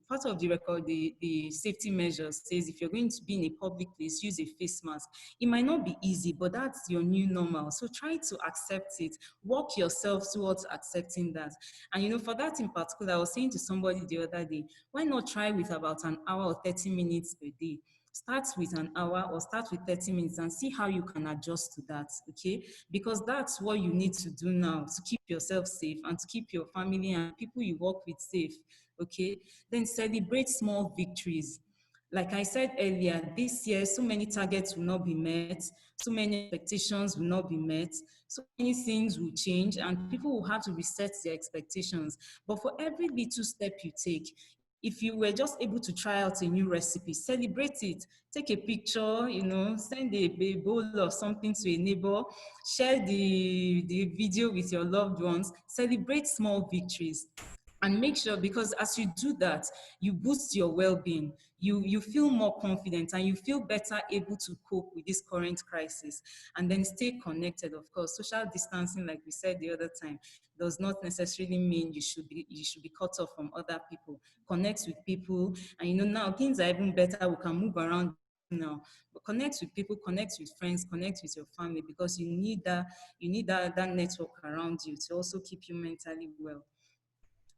part of the record, the safety measures says if you're going to be in a public place, use a face mask. It might not be easy, but that's your new normal. So try to accept it. Walk yourself towards accepting that. And, you know, for that in particular, I was saying to somebody the other day, why not try with about an hour or 30 minutes per day? Start with an hour or start with 30 minutes and see how you can adjust to that, okay? Because that's what you need to do now to keep yourself safe and to keep your family and people you work with safe, okay? Then celebrate small victories. Like I said earlier, this year, so many targets will not be met, so many expectations will not be met, so many things will change, and people will have to reset their expectations. But for every little step you take, if you were just able to try out a new recipe, celebrate it. Take a picture, send a bowl of something to a neighbor, share the video with your loved ones, celebrate small victories. And make sure, because as you do that, you boost your well-being, you feel more confident, and you feel better able to cope with this current crisis. And then stay connected. Of course, social distancing, like we said the other time, does not necessarily mean you should be cut off from other people. Connect with people, and now things are even better. We can move around now, but connect with people, connect with friends, connect with your family, because you need that network around you to also keep you mentally well.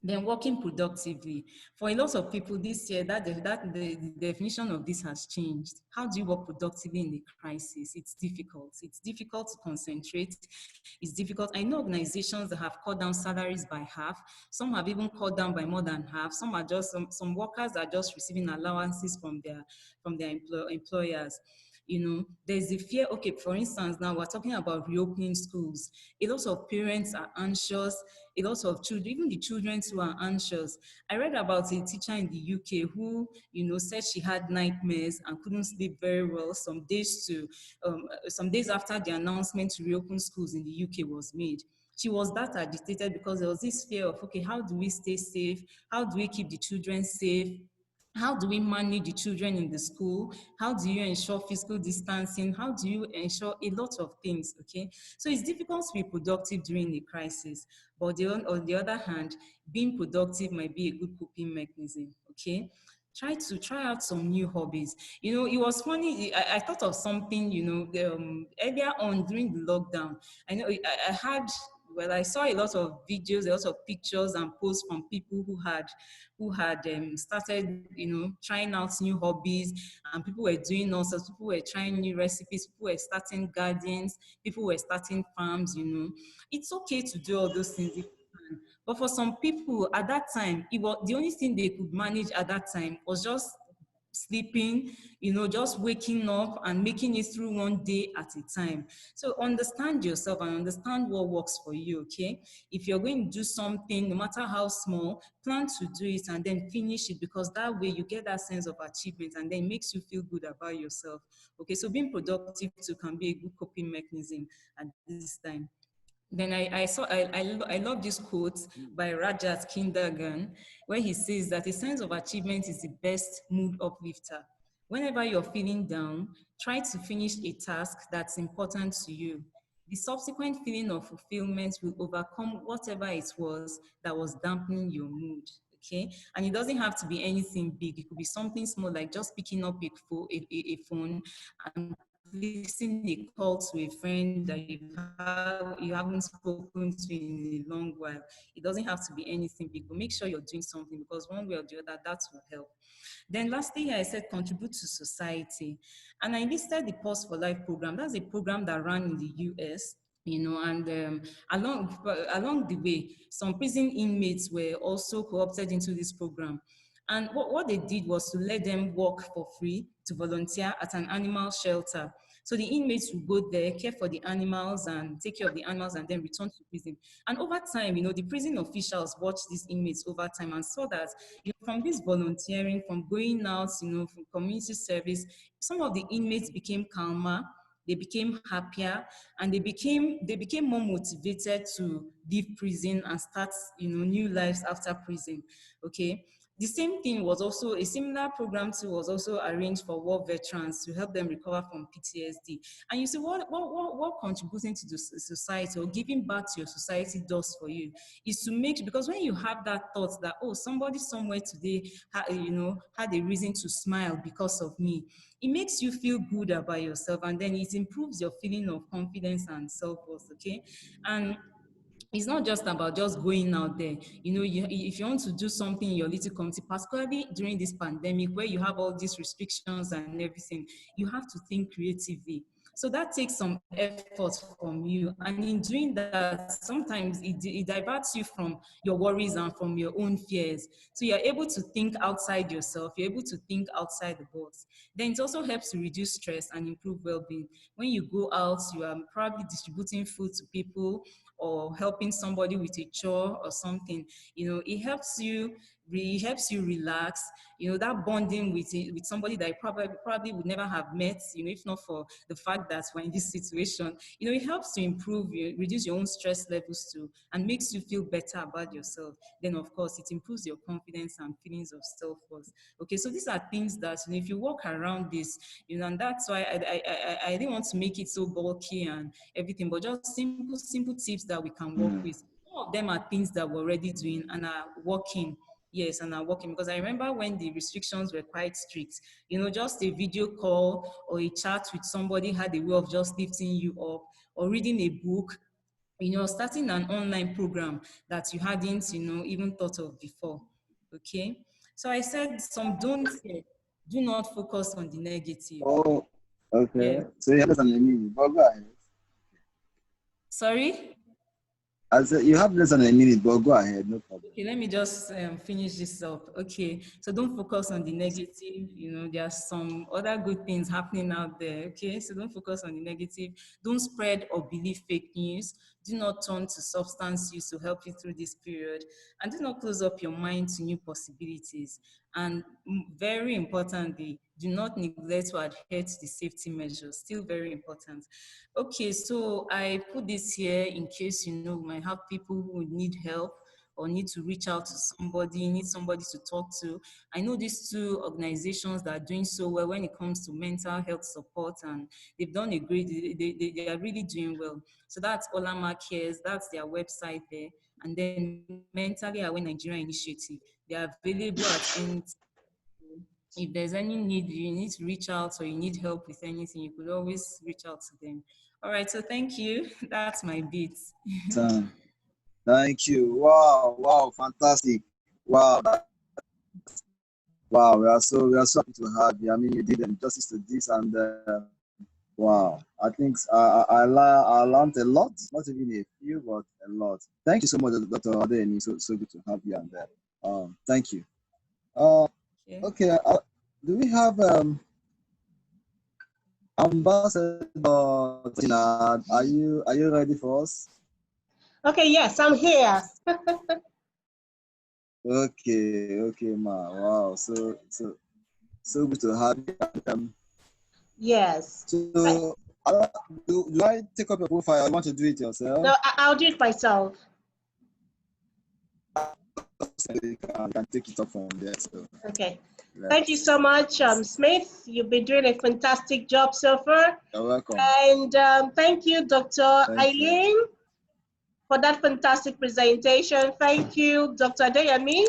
Then working productively. For a lot of people this year, the definition of this has changed. How do you work productively in the crisis? It's difficult. It's difficult to concentrate. It's difficult. I know organizations that have cut down salaries by half. Some have even cut down by more than half. Some workers are just receiving allowances from their employers. There's the fear. Okay, for instance, now we're talking about reopening schools. A lot of parents are anxious. A lot of children, even the children who are anxious. I read about a teacher in the UK who, said she had nightmares and couldn't sleep very well some days after the announcement to reopen schools in the UK was made. She was that agitated because there was this fear of, okay, how do we stay safe? How do we keep the children safe? How do we manage the children in the school? How do you ensure physical distancing? How do you ensure a lot of things, okay? So it's difficult to be productive during a crisis, but on the other hand, being productive might be a good coping mechanism, okay? Try out some new hobbies. It was funny, I thought of something, earlier on during the lockdown. I know I saw a lot of videos, a lot of pictures and posts from people who had started, trying out new hobbies, and people were doing all sorts. People were trying new recipes. People were starting gardens. People were starting farms. It's okay to do all those things if you can. But for some people at that time, it was the only thing they could manage at that time was just sleeping, just waking up and making it through one day at a time. So understand yourself and understand what works for you, okay? If you're going to do something, no matter how small, plan to do it and then finish it, because that way you get that sense of achievement and then it makes you feel good about yourself. Okay, so being productive too can be a good coping mechanism at this time. Then I love this quote by Rajat Kindergan, where he says that a sense of achievement is the best mood uplifter. Whenever you're feeling down, try to finish a task that's important to you. The subsequent feeling of fulfillment will overcome whatever it was that was dampening your mood. Okay, and it doesn't have to be anything big. It could be something small, like just picking up a phone and placing a call to a friend that you haven't spoken to in a long while. It doesn't have to be anything big, but make sure you're doing something, because one way or the other, that will help. Then lastly, I said contribute to society. And I listed the Pause for Life program. That's a program that ran in the US. And along the way, some prison inmates were also co-opted into this program. And what they did was to let them work for free, to volunteer at an animal shelter. So the inmates would go there, care for the animals and take care of the animals, and then return to prison. And over time, the prison officials watched these inmates over time and saw that, from this volunteering, from going out, from community service, some of the inmates became calmer, they became happier, and they became more motivated to leave prison and start, new lives after prison. Okay. The same thing was also, a similar program too was also arranged for war veterans to help them recover from PTSD. And you see, what contributing to the society or giving back to your society does for you is to make, because when you have that thought that, oh, somebody somewhere today had a reason to smile because of me, it makes you feel good about yourself, and then it improves your feeling of confidence and self-worth, okay? And it's not just about just going out there. If you want to do something in your little community, particularly during this pandemic where you have all these restrictions and everything, you have to think creatively. So that takes some effort from you. And in doing that, sometimes it diverts you from your worries and from your own fears. So you're able to think outside yourself, you're able to think outside the box. Then it also helps to reduce stress and improve well-being. When you go out, you are probably distributing food to people or helping somebody with a chore or something. It helps you relax. That bonding with somebody that you probably would never have met, if not for the fact that we're in this situation. It helps to reduce your own stress levels too, and makes you feel better about yourself. Then of course it improves your confidence and feelings of self-worth. Okay, so these are things that, if you walk around this, and that's why I didn't want to make it so bulky and everything, but just simple tips that we can work with. Some of them are things that we're already doing and are working. Yes, and are working, because I remember when the restrictions were quite strict, just a video call or a chat with somebody had a way of just lifting you up, or reading a book, starting an online program that you hadn't, even thought of before. Okay, so I said some don'ts here. Do not focus on the negative. Oh, okay. Yes. So you have less than a minute, but go ahead. Sorry? I said you have less than a minute, but go ahead, no problem. Okay, let me just finish this up. Okay, so don't focus on the negative. There are some other good things happening out there. Okay, so don't focus on the negative. Don't spread or believe fake news. Do not turn to substance use to help you through this period. And do not close up your mind to new possibilities. And very importantly, do not neglect to adhere to the safety measures. Still very important. Okay, so I put this here in case, we might have people who need help or need to reach out to somebody, need somebody to talk to. I know these two organizations that are doing so well when it comes to mental health support, and they've done a great, they are really doing well. So that's Olama Cares, that's their website there. And then Mentally Aware Nigeria Initiative, they are available at any time. If there's any need, you need to reach out, or you need help with anything, you could always reach out to them. All right, so thank you. That's my bit. Thank you. Wow, fantastic. Wow, wow. We are so happy to have you. I mean, you did justice to this, and wow, I think I learned a lot. Not even a few, but a lot. Thank you so much, Dr. Adeni. So good to have you on there. Thank you. Okay. Do we have Ambassador Tina? Are you ready for us? Okay, yes, I'm here. Okay, ma. Wow, so good to have you. Yes. So, do I take up your profile? I want to do it yourself. No, I'll do it myself. You can take it up from there. So. Okay. Thank you so much, Smith. You've been doing a fantastic job so far. You're welcome. And thank you, Dr. Eileen, for that fantastic presentation. Thank you, Dr. Adeyemi.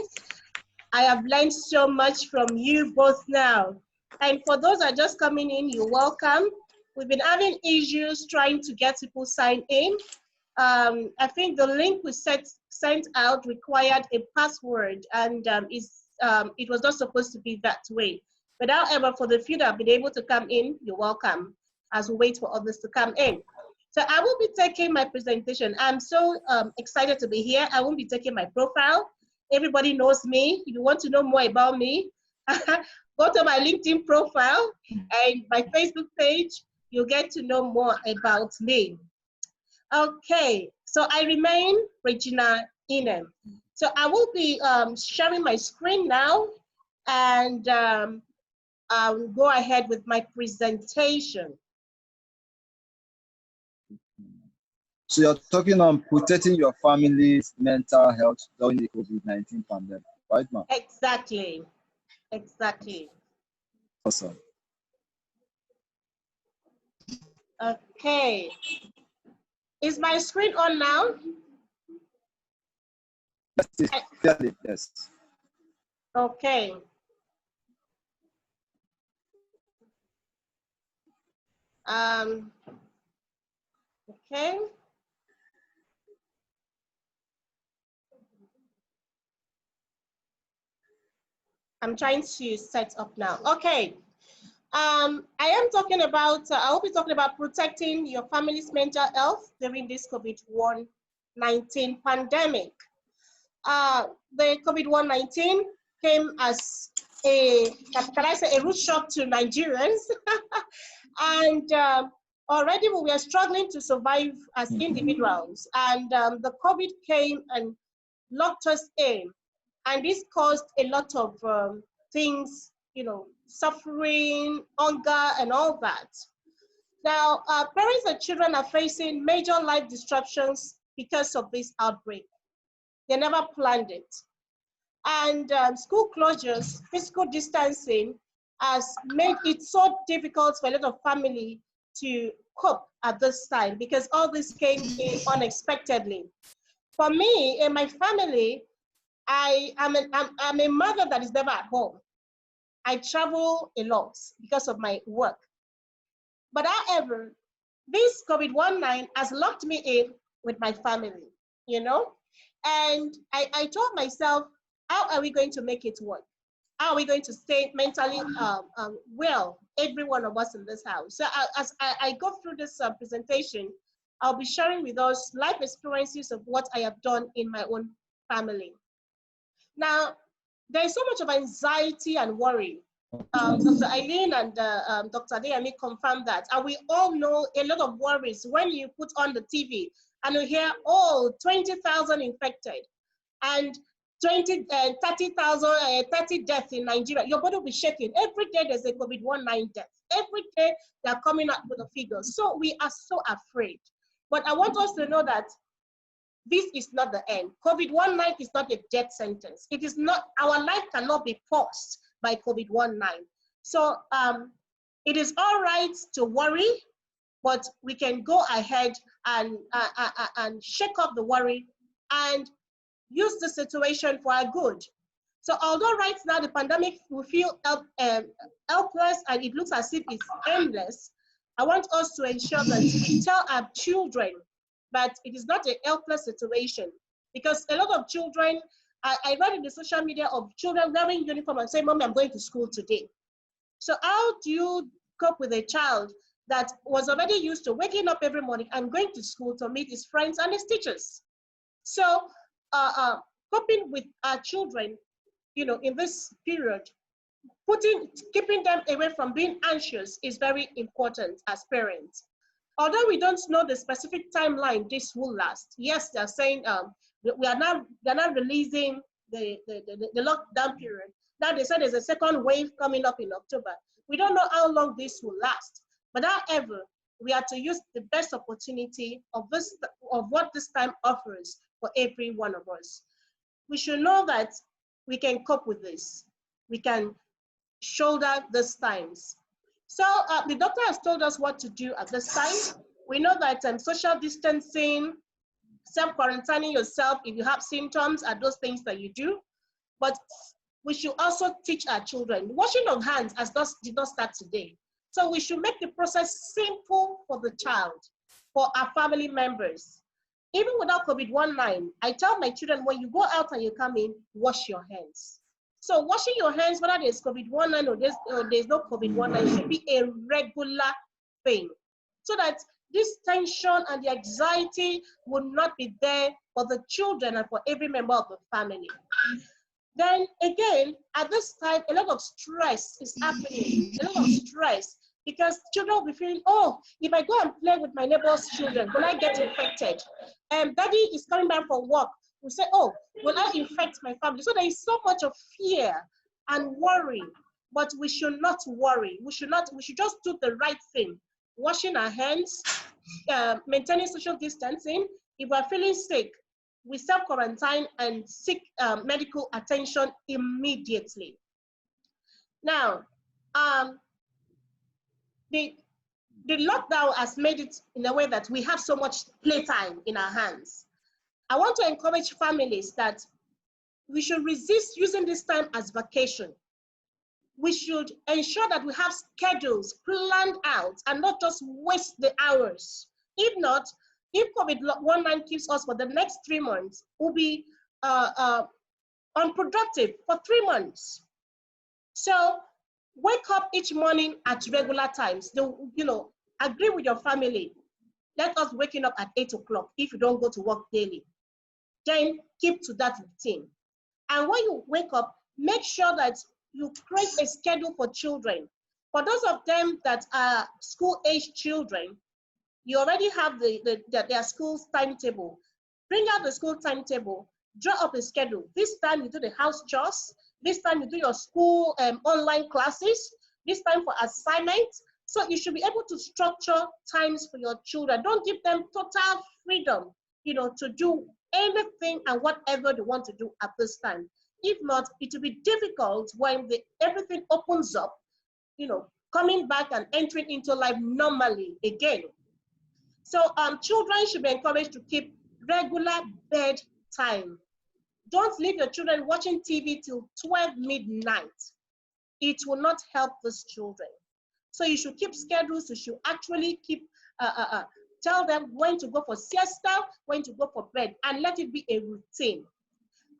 I have learned so much from you both now. And for those that are just coming in, you're welcome. We've been having issues trying to get people signed in. I think the link we sent out required a password, and it was not supposed to be that way. But however, for the few that have been able to come in, you're welcome as we wait for others to come in. So I will be taking my presentation. I'm so excited to be here. I won't be taking my profile. Everybody knows me. If you want to know more about me, go to my LinkedIn profile and my Facebook page. You'll get to know more about me. Okay, so I remain Regina Inem. So I will be sharing my screen now, and I'll go ahead with my presentation. So you're talking on protecting your family's mental health during the COVID-19 pandemic, right, ma'am? Exactly. Awesome. Okay. Is my screen on now? Yes. Okay. Okay. I'm trying to set up now. Okay. I am talking about, I will be talking about protecting your family's mental health during this COVID-19 pandemic. The COVID-19 came as can I say, a rude shock to Nigerians. And already we were struggling to survive as individuals. And the COVID came and locked us in. And this caused a lot of things, you know, suffering, hunger, and all that. Now, parents and children are facing major life disruptions because of this outbreak. They never planned it. And school closures, physical distancing has made it so difficult for a lot of family to cope at this time because all this came in unexpectedly. For me and my family, I'm a mother that is never at home. I travel a lot because of my work. But however, this COVID-19 has locked me in with my family, you know? And I told myself, how are we going to make it work? How are we going to stay mentally well, every one of us in this house? So as I go through this presentation, I'll be sharing with us life experiences of what I have done in my own family. Now, there is so much of anxiety and worry. Dr. Eileen and Dr. Adeyemi confirmed that. And we all know a lot of worries when you put on the TV and you hear, oh, 20,000 infected and 30 deaths in Nigeria. Your body will be shaking. Every day there's a COVID-19 death. Every day they're coming up with the figures. So we are so afraid. But I want us to know that this is not the end. COVID-19 is not a death sentence. It is not, our life cannot be paused by COVID-19. So it is all right to worry, but we can go ahead and shake off the worry and use the situation for our good. So although right now the pandemic will feel helpless and it looks as if it's endless, I want us to ensure that we tell our children that it is not a helpless situation, because a lot of children, I read in the social media of children wearing uniform and saying, Mommy, I'm going to school today. So how do you cope with a child that was already used to waking up every morning and going to school to meet his friends and his teachers? So coping with our children, you know, in this period, keeping them away from being anxious is very important as parents. Although we don't know the specific timeline this will last, yes, they're saying they're not releasing the lockdown period. Now they said there's a second wave coming up in October. We don't know how long this will last. But however, we are to use the best opportunity of what this time offers for every one of us. We should know that we can cope with this. We can shoulder these times. So the doctor has told us what to do at this time. We know that social distancing, self-quarantining yourself if you have symptoms are those things that you do. But we should also teach our children. Washing of hands did not start today. So we should make the process simple for the child, for our family members. Even without COVID-19, I tell my children, when you go out and you come in, wash your hands. So washing your hands, whether there's COVID-19 or there's no COVID-19, should be a regular thing, so that this tension and the anxiety will not be there for the children and for every member of the family. Then again, at this time, a lot of stress is happening, a lot of stress, because children will be feeling, oh, if I go and play with my neighbor's children, will I get infected? Daddy is coming back from work. We say, oh, will I infect my family? So there is so much of fear and worry, but we should not worry. We should just do the right thing. Washing our hands, maintaining social distancing. If we're feeling sick, we self-quarantine and seek medical attention immediately. Now, the lockdown has made it in a way that we have so much playtime in our hands. I want to encourage families that we should resist using this time as vacation. We should ensure that we have schedules planned out and not just waste the hours. If not, if COVID-19 keeps us for the next 3 months, we'll be unproductive for 3 months. So Wake up each morning at regular times. Agree with your family. Let us waking up at 8 o'clock if you don't go to work daily. Then keep to that routine. And when you wake up, make sure that you create a schedule for children. For those of them that are school-age children, you already have their school's timetable. Bring out the school timetable, draw up a schedule. This time you do the house chores. This time you do your school online classes. This time for assignments. So you should be able to structure times for your children. Don't give them total freedom, to do anything and whatever they want to do at this time. If not, it will be difficult when everything opens up, coming back and entering into life normally again. So children should be encouraged to keep regular bedtime. Don't leave your children watching TV till 12 midnight. It will not help these children. So you should keep schedules. You should actually keep, tell them when to go for siesta, when to go for bed, and let it be a routine.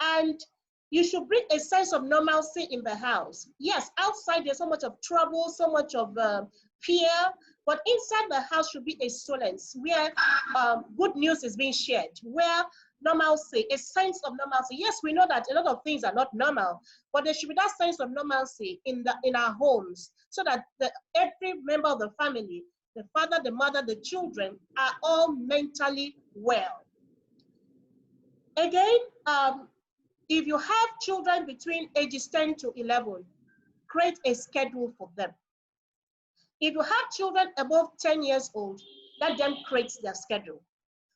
And you should bring a sense of normalcy in the house. Yes, outside there's so much of trouble, so much of fear, but inside the house should be a solace where good news is being shared, where normalcy, a sense of normalcy. Yes, we know that a lot of things are not normal, but there should be that sense of normalcy in our homes, so that every member of the family, the father, the mother, the children, are all mentally well. Again, if you have children between ages 10 to 11, create a schedule for them. If you have children above 10 years old, let them create their schedule.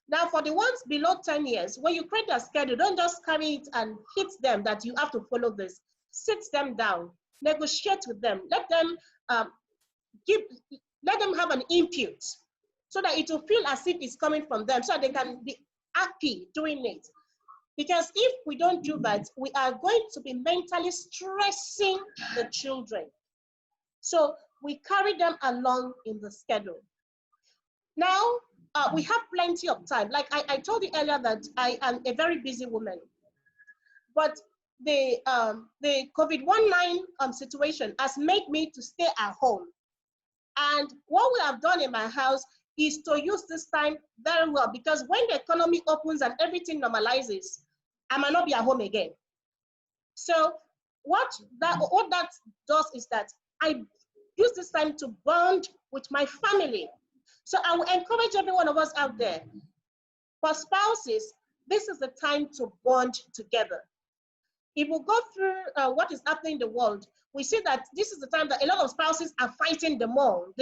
Now, for the ones below 10 years, when you create their schedule, don't just carry it and hit them that you have to follow this. Sit them down, negotiate with them, let them have an input so that it will feel as if it's coming from them, so they can be happy doing it. Because if we don't do that, we are going to be mentally stressing the children. So we carry them along in the schedule. Now, we have plenty of time. Like I told you earlier that I am a very busy woman. But the COVID-19 situation has made me to stay at home. And what we have done in my house is to use this time very well, because when the economy opens and everything normalizes, I might not be at home again. So what that does is that I use this time to bond with my family. So I will encourage every one of us out there. For spouses, this is the time to bond together. If we go through what is happening in the world, we see that this is the time that a lot of spouses are fighting the more.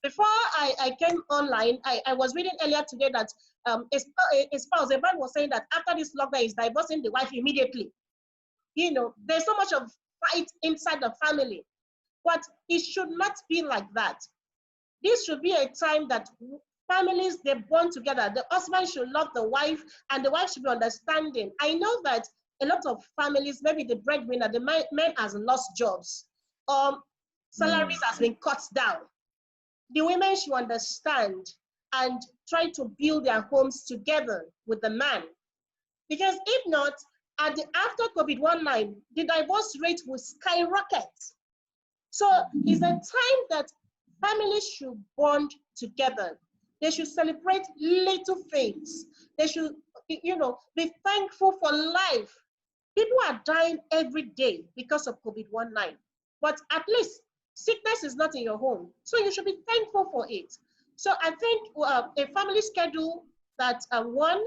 Before I came online, I was reading earlier today that a man was saying that after this lockdown, he's divorcing the wife immediately. There's so much of fight inside the family, but it should not be like that. This should be a time that families, they bond together. The husband should love the wife, and the wife should be understanding. I know that a lot of families, maybe the breadwinner, the man has lost jobs, salaries has been cut down. The women should understand and try to build their homes together with the man. Because if not, after COVID-19, the divorce rate will skyrocket. So it's a time that families should bond together. They should celebrate little things. They should, be thankful for life. People are dying every day because of COVID-19, but at least sickness is not in your home. So you should be thankful for it. So I think a family schedule that one,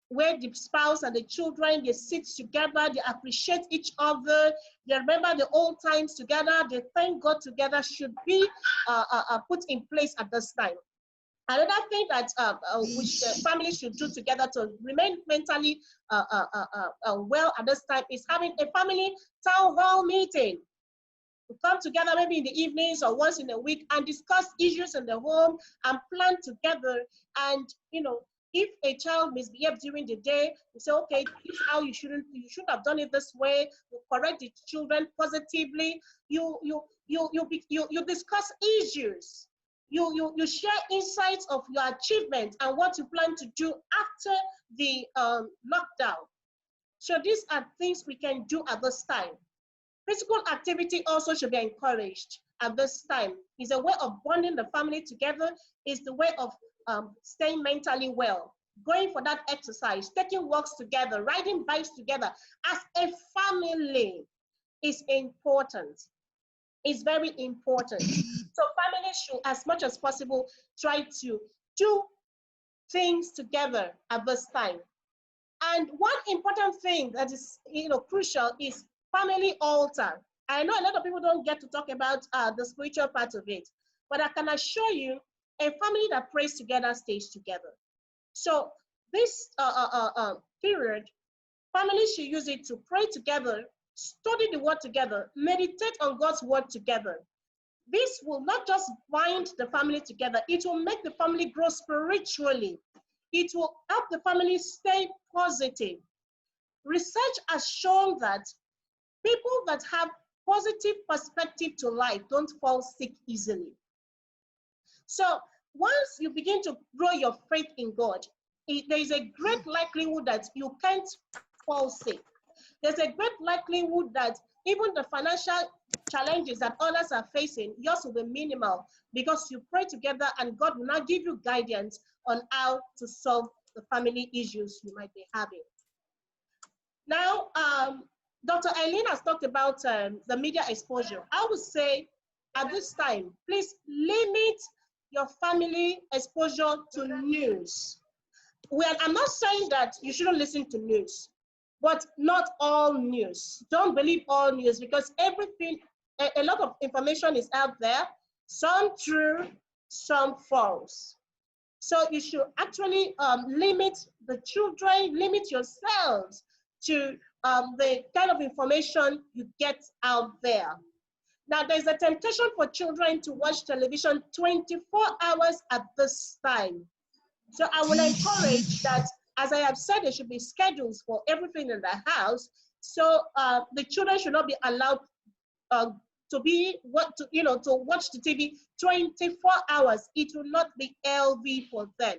where the spouse and the children, they sit together, they appreciate each other, they remember the old times together, they thank God together, should be put in place at this time. Another thing that which the family should do together to remain mentally well at this time is having a family town hall meeting. We come together maybe in the evenings or once in a week and discuss issues in the home and plan together. And if a child misbehaves during the day, we say, okay, this is how you shouldn't have done it this way. You correct the children positively. You discuss issues. You share insights of your achievements and what you plan to do after the lockdown. So these are things we can do at this time. Physical activity also should be encouraged at this time. It's a way of bonding the family together. It's the way of staying mentally well. Going for that exercise, taking walks together, riding bikes together as a family is important. It's very important. So families should, as much as possible, try to do things together at this time. And one important thing that is, crucial is family altar. I know a lot of people don't get to talk about the spiritual part of it, but I can assure you, a family that prays together stays together. So this period, families should use it to pray together, study the word together, meditate on God's word together. This will not just bind the family together, it will make the family grow spiritually. It will help the family stay positive. Research has shown that people that have positive perspective to life don't fall sick easily. So once you begin to grow your faith in God, there is a great likelihood that you can't fall sick. There's a great likelihood that even the financial challenges that others are facing, yours will be minimal because you pray together and God will now give you guidance on how to solve the family issues you might be having. Now, Dr. Eileen has talked about the media exposure. I would say at this time, please limit your family exposure to news. Well, I'm not saying that you shouldn't listen to news, but not all news. Don't believe all news because everything, a lot of information is out there, some true, some false. So you should actually limit the children, limit yourselves to the kind of information you get out there. Now, there's a temptation for children to watch television 24 hours at this time. So I will encourage that, as I have said, there should be schedules for everything in the house. So the children should not be allowed to watch the TV 24 hours. It will not be LV for them.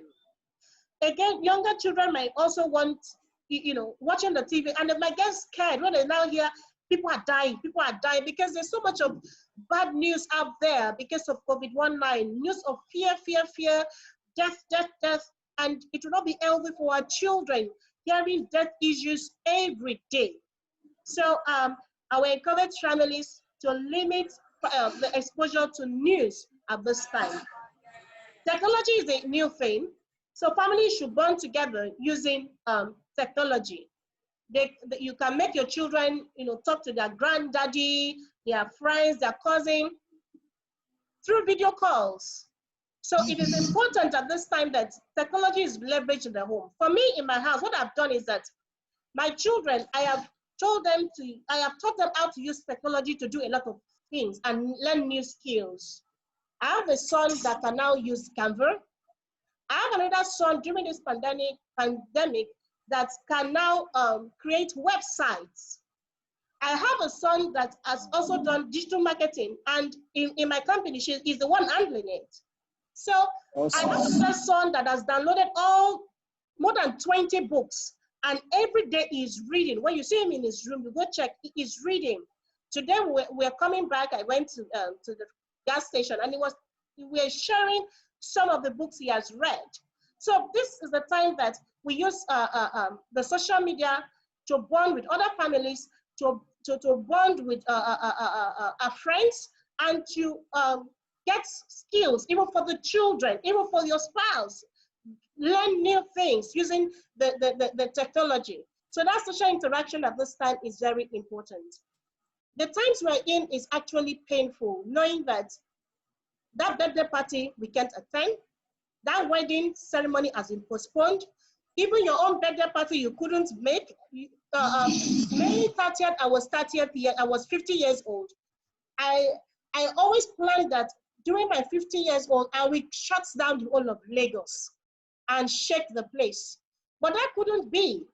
Again, younger children might also want, watching the TV, and they might get scared when they now hear people are dying because there's so much of bad news out there because of COVID-19, news of fear, death, and it will not be healthy for our children hearing death issues every day. So I will encourage families to limit the exposure to news at this time. Technology is a new thing, so families should bond together using technology. You can make your children, talk to their granddaddy, their friends, their cousin through video calls. So it is important at this time that technology is leveraged in the home. For me, in my house, what I've done is that my children, I have taught them how to use technology to do a lot of things and learn new skills. I have a son that can now use Canva. I have another son during this pandemic that can now create websites. I have a son that has also done digital marketing, and in my company, he's the one handling it. So awesome. I have another son that has downloaded more than 20 books, and every day he's reading. When you see him in his room, you go check, he's reading. Today we're coming back. I went to the gas station, and we were sharing some of the books he has read. So this is the time that we use the social media to bond with other families, to bond with our friends, and to get skills, even for the children, even for your spouse. Learn new things using the technology. So that social interaction at this time is very important. The times we're in is actually painful, knowing that birthday party we can't attend, that wedding ceremony has been postponed, even your own birthday party you couldn't make. May 30th, I was 30th year, I was 50 years old. I always planned that during my 50 years old, I will shut down the whole of Lagos and shake the place. But that couldn't be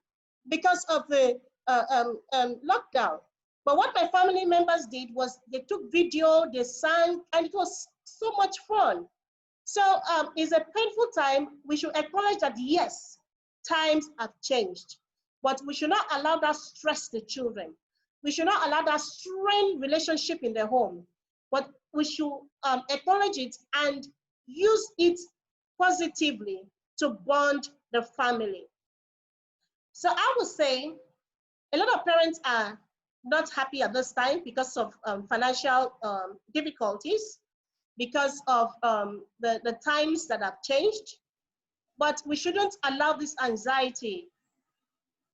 because of the lockdown. But what my family members did was they took video, they sang, and it was so much fun. So it's a painful time. We should acknowledge that, yes, times have changed, but we should not allow that stress the children. We should not allow that strained relationship in the home, but we should acknowledge it and use it positively to bond the family. So I would say a lot of parents are not happy at this time because of financial difficulties, because of the times that have changed. But we shouldn't allow this anxiety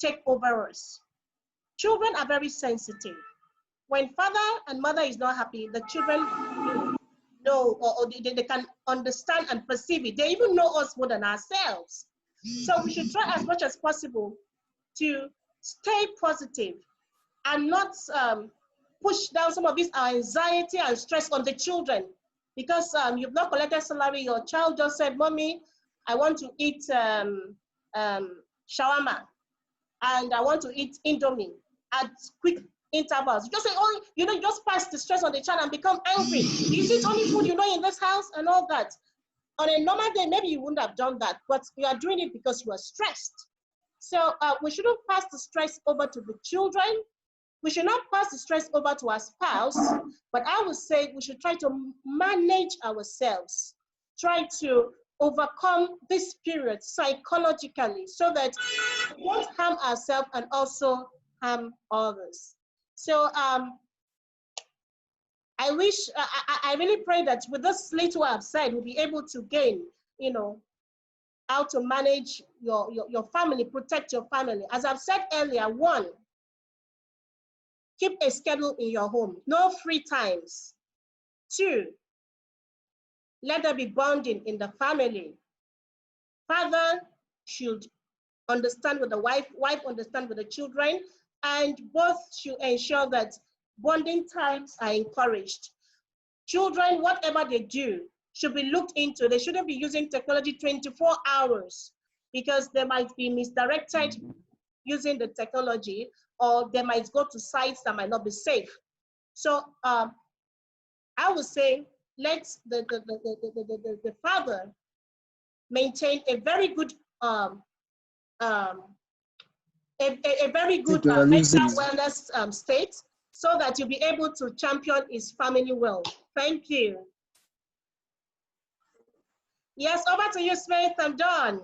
take over us. Children are very sensitive. When father and mother is not happy, the children know, or they can understand and perceive it. They even know us more than ourselves. So we should try as much as possible to stay positive and not push down some of this anxiety and stress on the children. Because you've not collected salary, your child just said, "Mommy, I want to eat shawarma, and I want to eat Indomie at quick intervals." You just say, "Oh, you know, just pass the stress on the child and become angry. Is it only food you know in this house?" and all that. On a normal day, maybe you wouldn't have done that, but you are doing it because you are stressed. So we shouldn't pass the stress over to the children. We should not pass the stress over to our spouse, but I would say we should try to manage ourselves, try to overcome this period psychologically so that we won't harm ourselves and also harm others. So I wish, I really pray that with this little I've said, we'll be able to gain, you know, how to manage your family, protect your family. As I've said earlier, one, keep a schedule in your home, no free times. Two, let there be bonding in the family. Father should understand with the wife, wife understand with the children, and both should ensure that bonding times are encouraged. Children, whatever they do, should be looked into. They shouldn't be using technology 24 hours because they might be misdirected using the technology, or they might go to sites that might not be safe. So I would say let the father maintain a very good mental wellness state, so that you'll be able to champion his family well. Thank you. Yes, over to you, Smith. I'm done.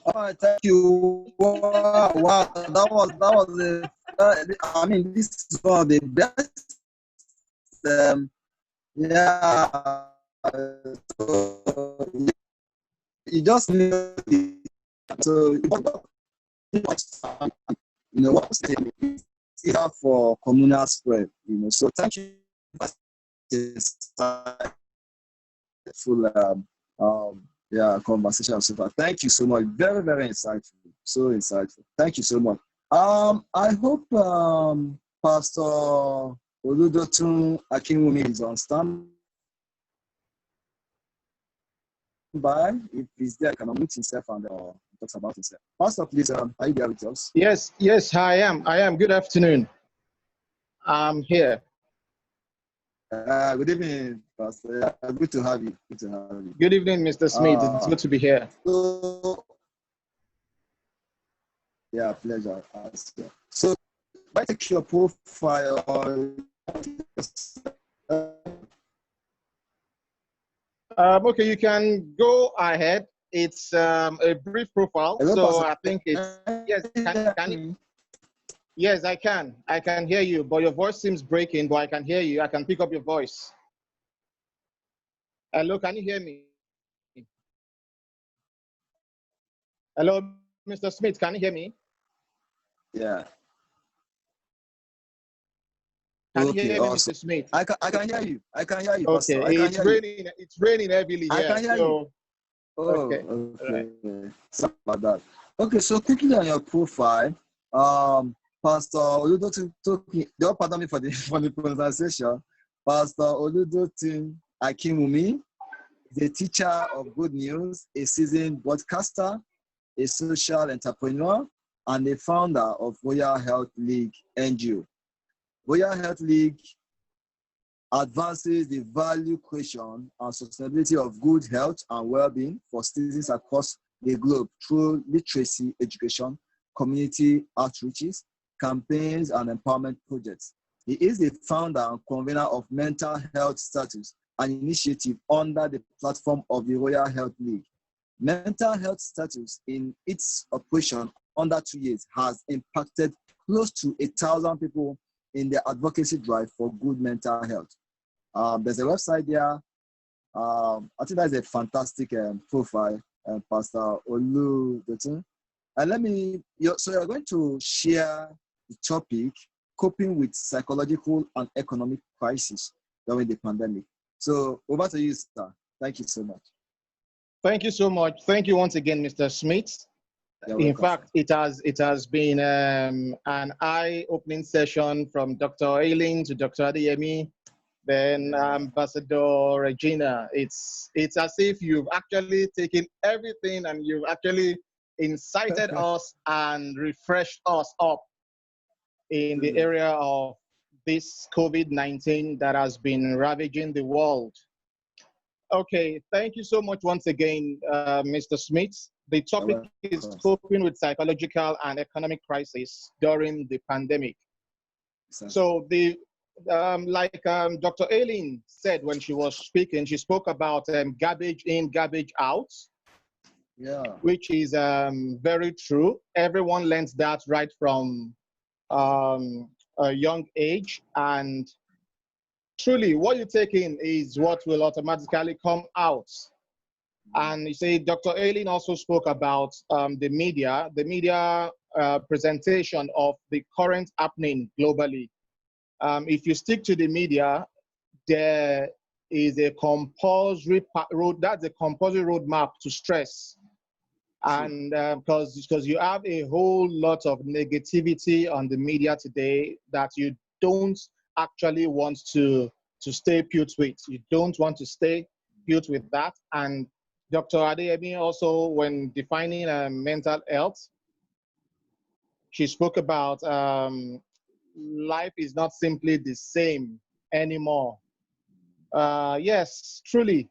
All right, thank you. Wow, wow, that was the. I mean, this is one of the best. Yeah. So you just need to, you know, what's it for communal spread, you know. So thank you. Full yeah, conversation so far. Thank you so much. Very, very insightful. So insightful. Thank you so much. I hope Pastor Oludotun Akinwumi is on standby. If he's there, can unmute himself and talks about himself. Pastor, please, are you there with us? Yes, I am. Good afternoon. I'm here. Good evening, Pastor. Good to have you. Good to have you. Good evening, Mr. Smith. It's good to be here. So, yeah, pleasure. So, I take your profile. Okay, you can go ahead. It's a brief profile. Hello, so Pastor. I think it's, yes, can you? Yes, I can. I can hear you, but your voice seems breaking, but I can hear you. I can pick up your voice. Hello, can you hear me? Hello, Mr. Smith, can you hear me? Yeah. Can you hear me, Mr. Smith? I can hear you. I can hear you, okay, Pastor. it's raining. It's raining heavily here. I can hear you. Oh, okay. Okay. Right. Sorry about that. Okay, so quickly on your profile, Pastor Oludotun, don't pardon me for the pronunciation. Pastor Oludotun Akinwumi is a teacher of good news, a seasoned broadcaster, a social entrepreneur, and a founder of Royal Health League NGO. Royal Health League advances the value creation and sustainability of good health and well-being for citizens across the globe through literacy, education, community outreaches, campaigns, and empowerment projects. He is the founder and convener of Mental Health Status, an initiative under the platform of the Royal Health League. Mental Health Status, in its operation under 2 years, has impacted close to 1,000 people in their advocacy drive for good mental health. There's a website there. I think that's a fantastic profile, Pastor Olu Dotun. And so you're going to share the topic, coping with psychological and economic crisis during the pandemic. So over to you, sir. Thank you so much. Thank you so much. Thank you once again, Mr. Smith. In fact, it has been an eye-opening session from Dr. Aileen to Dr. Adeyemi, then Ambassador Regina. It's as if you've actually taken everything and you've actually incited us and refreshed us up in the area of this COVID-19 that has been ravaging the world. Okay, thank you so much once again, Mr. Smith. The topic is coping with psychological and economic crisis during the pandemic. So Dr. Aileen said when she was speaking, she spoke about garbage in, garbage out, which is very true. Everyone learns that right from a young age, and truly, what you take in is what will automatically come out. And you see, Dr. Aileen also spoke about the media presentation of the current happening globally. If you stick to the media, there is a compulsory roadmap to stress. And because you have a whole lot of negativity on the media today that you don't actually want to stay put with. You don't want to stay put with that. And Dr. Adeyemi also, when defining mental health, she spoke about life is not simply the same anymore. Yes, truly,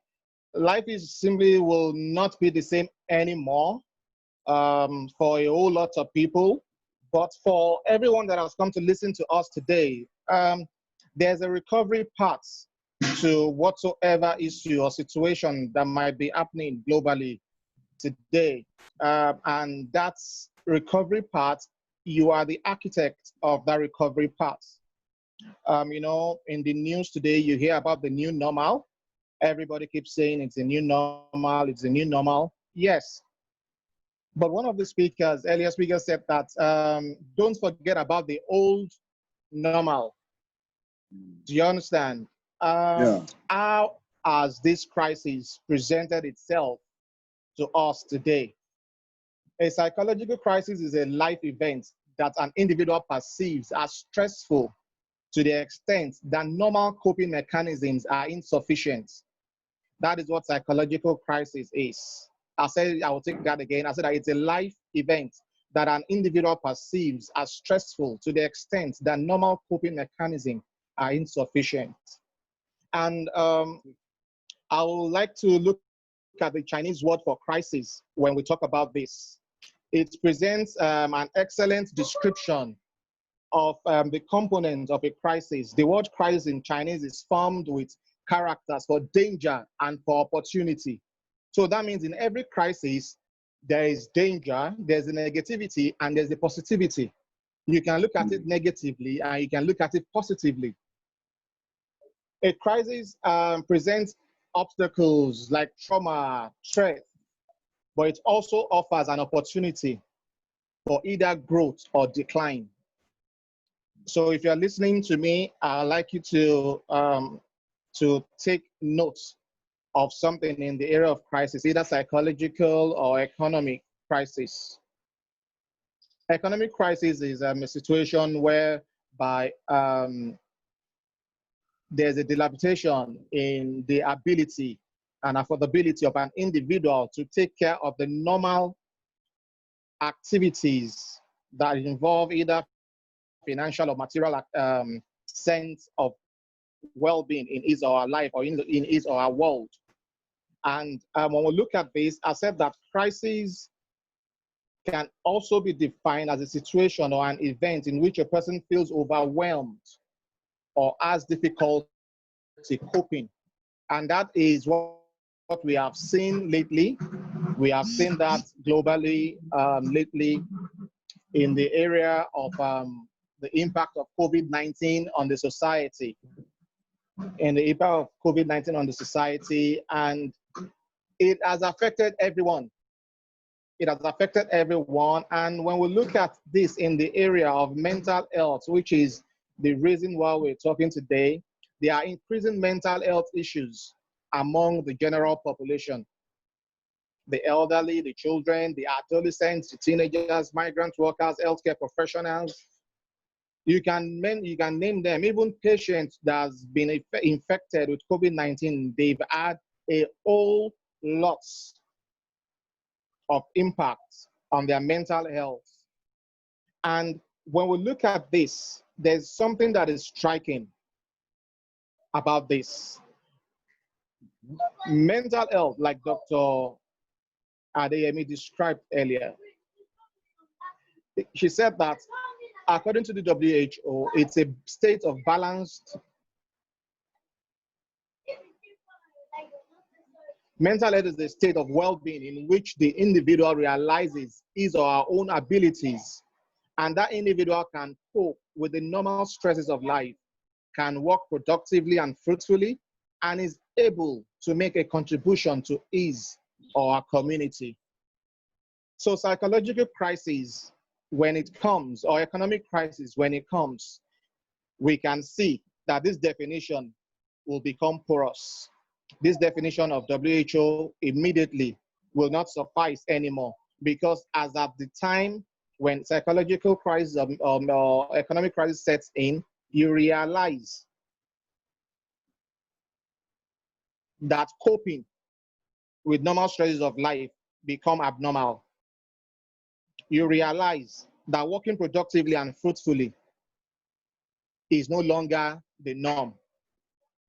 life is simply will not be the same anymore for a whole lot of people. But for everyone that has come to listen to us today, there's a recovery path to whatsoever issue or situation that might be happening globally today. And that's recovery path. You are the architect of that recovery path. You know, in the news today, you hear about the new normal. Everybody keeps saying it's a new normal, it's a new normal. Yes. But one of the earlier speakers said that don't forget about the old normal. Do you understand? How has this crisis presented itself to us today? A psychological crisis is a life event that an individual perceives as stressful to the extent that normal coping mechanisms are insufficient. That is what psychological crisis is. I will take that again. I said that it's a life event that an individual perceives as stressful to the extent that normal coping mechanisms are insufficient. And I would like to look at the Chinese word for crisis when we talk about this. It presents an excellent description of the components of a crisis. The word crisis in Chinese is formed with characters for danger and for opportunity. So that means in every crisis, there is danger, there's a negativity, and there's a positivity. You can look at it negatively and you can look at it positively. A crisis presents obstacles like trauma, threat, but it also offers an opportunity for either growth or decline. So if you're listening to me, I'd like you to take notes of something in the area of crisis, either psychological or economic crisis. Economic crisis is a situation whereby there's a dilapidation in the ability and affordability of an individual to take care of the normal activities that involve either financial or material sense of well-being in his or her life or in his or her world. And when we look at this, I said that crises can also be defined as a situation or an event in which a person feels overwhelmed or has difficulty coping. And that is what we have seen lately. We have seen that globally lately in the area of the impact of COVID-19 on the society, and the impact of COVID-19 on the society, and it has affected everyone. It has affected everyone. And when we look at this in the area of mental health, which is the reason why we're talking today, there are increasing mental health issues among the general population. The elderly, the children, the adolescents, the teenagers, migrant workers, healthcare professionals. You can name them. Even patients that has been infected with COVID-19, they've had a whole lot of impact on their mental health. And when we look at this, there's something that is striking about this. Mental health, like Dr. Adeyemi described earlier, she said that according to the WHO, it's a state of balanced. Mental health is a state of well-being in which the individual realizes his or her own abilities, and that individual can cope with the normal stresses of life, can work productively and fruitfully, and is able to make a contribution to his or her community. So psychological crisis, when it comes, or economic crisis, when it comes, we can see that this definition will become porous. This definition of WHO immediately will not suffice anymore, because as at the time when psychological crisis or economic crisis sets in, you realize that coping with normal stresses of life become abnormal. You realize that working productively and fruitfully is no longer the norm.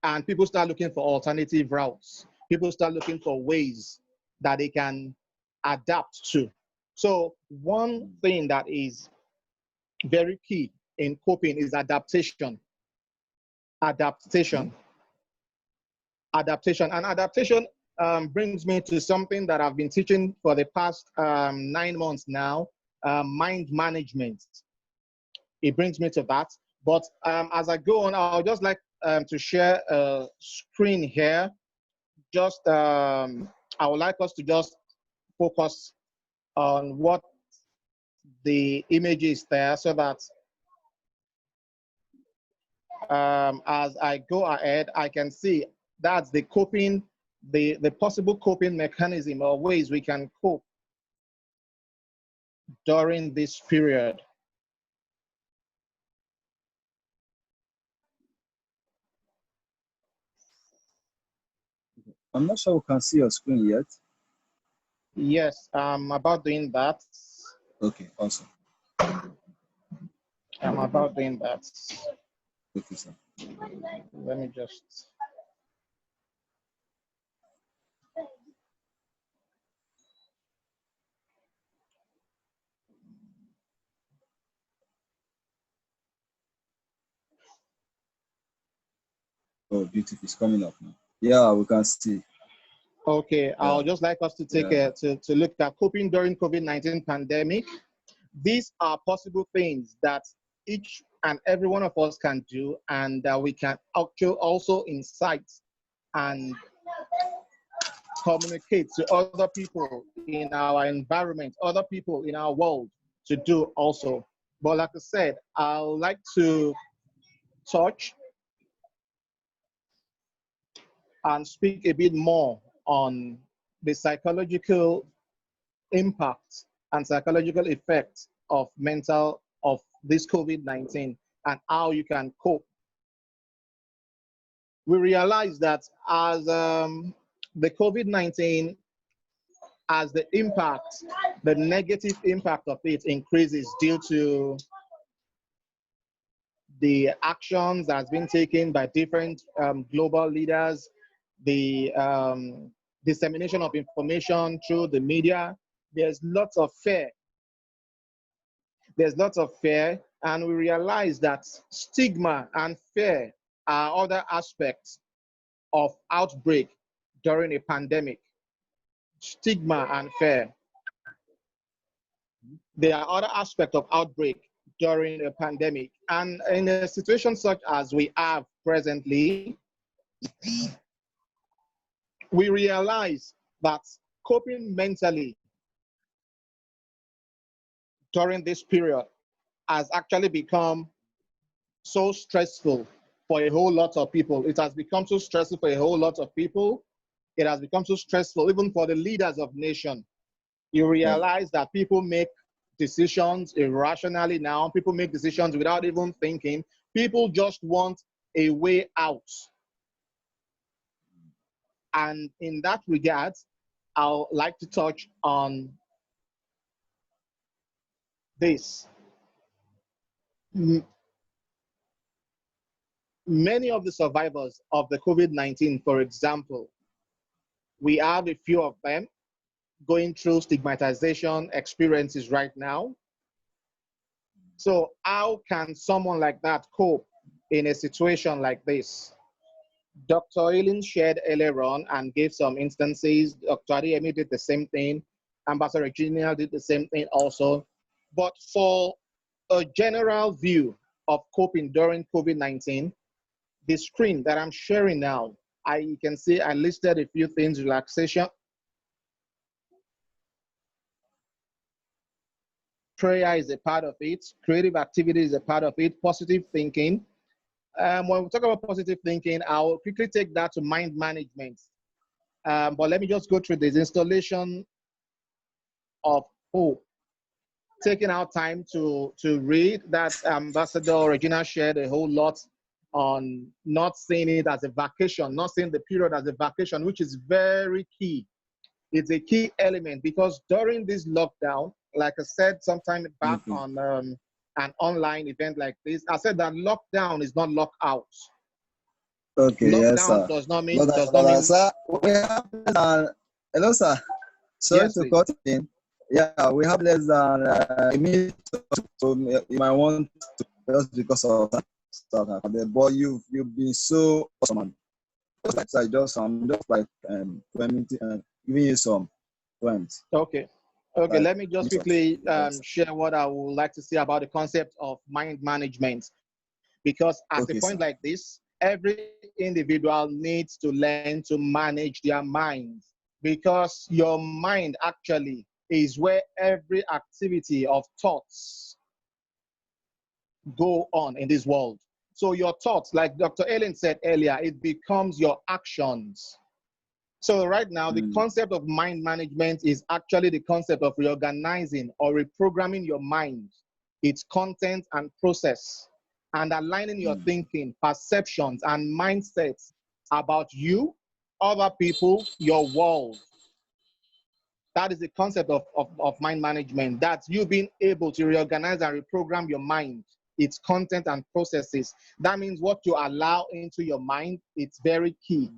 And people start looking for alternative routes. People start looking for ways that they can adapt to. So one thing that is very key in coping is adaptation. Adaptation. Adaptation. And adaptation brings me to something that I've been teaching for the past 9 months now, mind management. It brings me to that. But as I go on, I'll just like to share a screen here. Just, I would like us to just focus on what the image is there, so that as I go ahead, I can see that's the coping, the possible coping mechanism or ways we can cope during this period. I'm not sure we can see your screen yet. Yes, I'm about doing that. Okay, awesome. I'm about doing that. Okay, sir. Let me just. Oh, beautiful. It's coming up now. Yeah, we can see. Okay, Yeah. I'll just like us to take to look at coping during COVID-19 pandemic. These are possible things that each and every one of us can do, and that we can actually also incite and communicate to other people in our environment, other people in our world to do also. But like I said, I'd like to touch and speak a bit more on the psychological impact and psychological effects of this COVID-19 and how you can cope. We realize that as the COVID-19, as the impact, the negative impact of it increases due to the actions that's been taken by different global leaders, the dissemination of information through the media, there's lots of fear There's lots of fear, and we realize that stigma and fear are other aspects of outbreak during a pandemic. Stigma and fear. They are other aspects of outbreak during a pandemic. And in a situation such as we have presently, we realize that coping mentally during this period has actually become so stressful for a whole lot of people. It has become so stressful for a whole lot of people. It has become so stressful even for the leaders of nation. You realize that people make decisions irrationally now. People make decisions without even thinking. People just want a way out. And in that regard, I'd like to touch on this. Many of the survivors of the COVID-19, for example, we have a few of them going through stigmatization experiences right now. So how can someone like that cope in a situation like this? Dr. Eileen shared earlier on and gave some instances. Dr. Adeyemi did the same thing. Ambassador Regina did the same thing also. But for a general view of coping during COVID-19, the screen that I'm sharing now, you can see I listed a few things: relaxation, prayer is a part of it, creative activity is a part of it, positive thinking. When we talk about positive thinking, I'll quickly take that to mind management. But let me just go through this: installation of hope, taking out time to read. That Ambassador Regina shared a whole lot on not seeing it as a vacation, not seeing the period as a vacation, which is very key. It's a key element because during this lockdown, like I said sometime back on an online event like this, I said that lockdown is not lockout. Okay, Lockdown yes, sir. does not mean, Sir, we have hello, sir. Sorry yes, to please. cut in. Yeah, we have less than a minute, so you might want to just because of that stuff. But you've been so awesome. And I'm just like giving you some points. Okay. Okay, let me just quickly share what I would like to say about the concept of mind management. Because at a point like this, every individual needs to learn to manage their minds, because your mind actually is where every activity of thoughts go on in this world. So your thoughts, like Dr. Ellen said earlier, it becomes your actions. So right now, the concept of mind management is actually the concept of reorganizing or reprogramming your mind, its content and process, and aligning your thinking, perceptions, and mindsets about you, other people, your world. That is the concept of mind management. That's you being able to reorganize and reprogram your mind, its content and processes. That means what you allow into your mind, it's very key.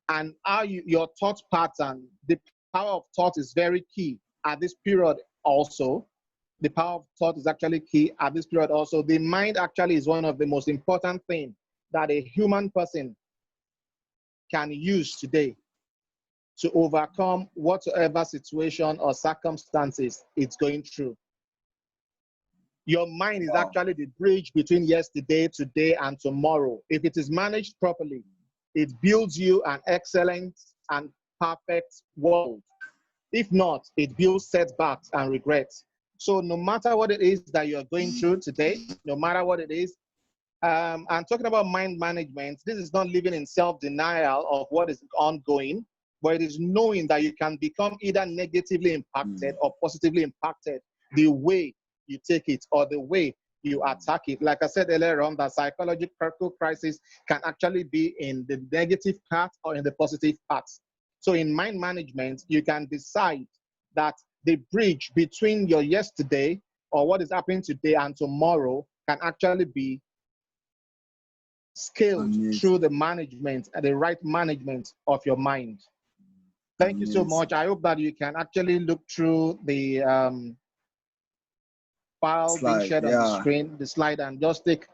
And how your thought pattern, the power of thought is very key at this period also. The power of thought is actually key at this period also. The mind actually is one of the most important things that a human person can use today to overcome whatever situation or circumstances it's going through. Your mind is actually the bridge between yesterday, today, and tomorrow. If it is managed properly, it builds you an excellent and perfect world. If not, it builds setbacks and regrets. So no matter what it is that you're going through today, no matter what it is, and talking about mind management, this is not living in self-denial of what is ongoing, but it is knowing that you can become either negatively impacted or positively impacted the way you take it or the way you attack it. Like I said earlier on, that psychological crisis can actually be in the negative part or in the positive part. So in mind management, you can decide that the bridge between your yesterday or what is happening today and tomorrow can actually be scaled through the management and the right management of your mind. Thank you so much. I hope that you can actually look through the file being shared on the screen, the slide, and just take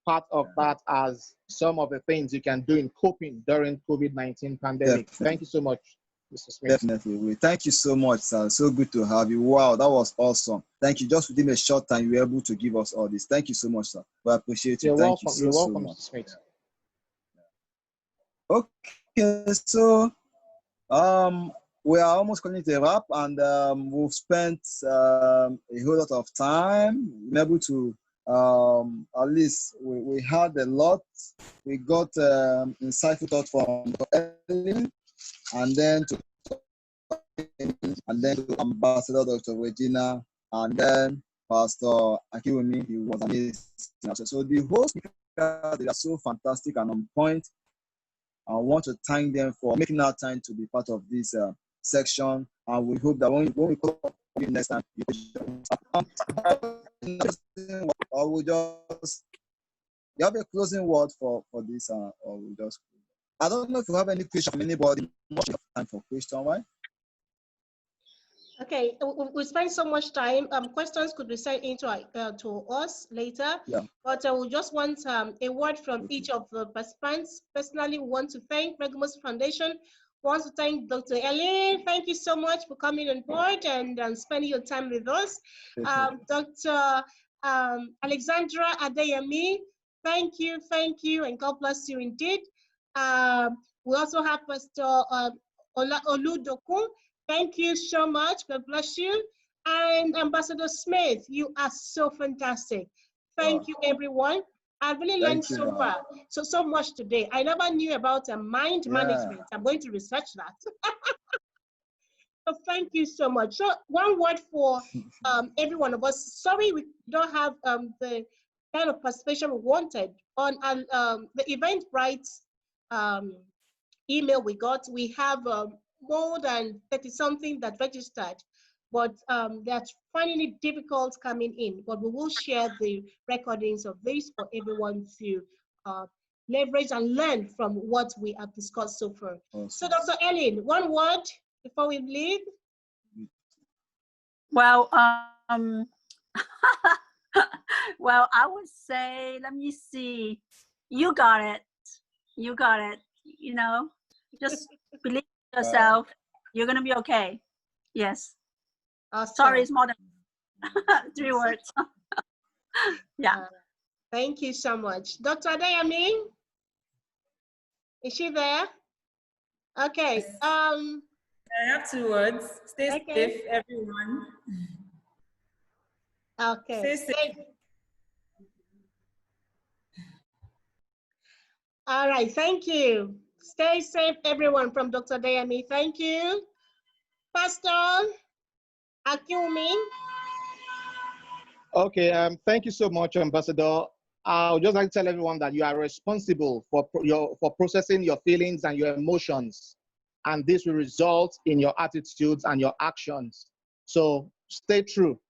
part of that as some of the things you can do in coping during COVID-19 pandemic. Definitely. Thank you so much, Mr. Smith. Definitely. Thank you so much, sir. So good to have you. Wow, that was awesome. Thank you. Just within a short time, you were able to give us all this. Thank you so much, sir. We appreciate you. You're Thank welcome. you so Mr. much. Smith. Okay, so we are almost coming to a wrap, and we've spent a whole lot of time. We're able to at least we had a lot. We got insightful thoughts from Ellen, and then to Ambassador Dr. Regina, and then Pastor Akiwumi. He was amazing. So the whole speakers, they are so fantastic and on point. I want to thank them for making our time to be part of this section, and we hope that when we come up next time, I will just you have a closing word for this, or we just. I don't know if you have any question from anybody. Much time for question, right? Okay, we spent so much time. Questions could be sent into to us later. Yeah. But we just want a word from each of the participants. Personally, we want to thank Regamos Foundation. We want to thank Dr. Ellen. Thank you so much for coming on board and spending your time with us. Dr. Alexandra Adeyemi, thank you, and God bless you indeed. We also have Pastor Oludoku. Thank you so much. God bless you. And Ambassador Smith, you are so fantastic. Thank you, everyone. I really learned so far, so much today. I never knew about mind management. I'm going to research that. So thank you so much. So one word for every one of us. Sorry, we don't have the kind of participation we wanted on the Eventbrite email we got. We have more than 30-something that registered, but they're finding it difficult coming in. But we will share the recordings of this for everyone to leverage and learn from what we have discussed so far. Awesome. So Dr. Ellen, one word before we leave. Well, well, I would say, let me see. You got it. You got it. You know, just believe in yourself. You're going to be okay. Yes. Awesome. Sorry, it's more than 3 words. Yeah. Thank you so much. Dr. Adeyemi, is she there? Okay. Yes. I have 2 words. Stay safe, everyone. Okay. Stay safe. All right. Thank you. Stay safe, everyone, from Dr. Adeyemi. Thank you. Pastor Akiwumi. Okay. Thank you so much, Ambassador. I would just like to tell everyone that you are responsible for processing your feelings and your emotions, and this will result in your attitudes and your actions. So stay true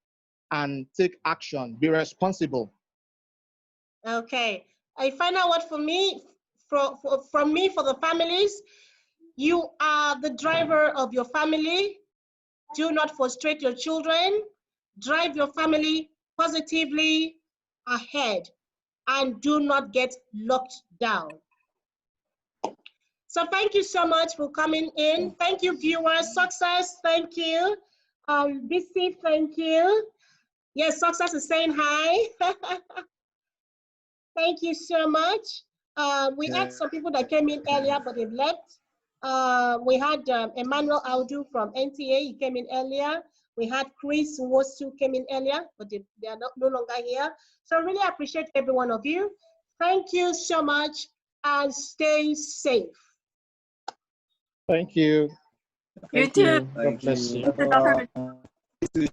and take action. Be responsible. Okay. A final word for me, from me for the families. You are the driver of your family. Do not frustrate your children. Drive your family positively ahead, and do not get locked down. So thank you so much for coming in. Thank you, viewers. Success, thank you. BC, thank you. Yes, Success is saying hi. Thank you so much. We had some people that came in earlier, but they've left. We had Emmanuel Audu from NTA, he came in earlier. We had Chris Wosu came in earlier, but they are no longer here. So I really appreciate every one of you. Thank you so much, and stay safe. Thank you. You too. God bless you. You.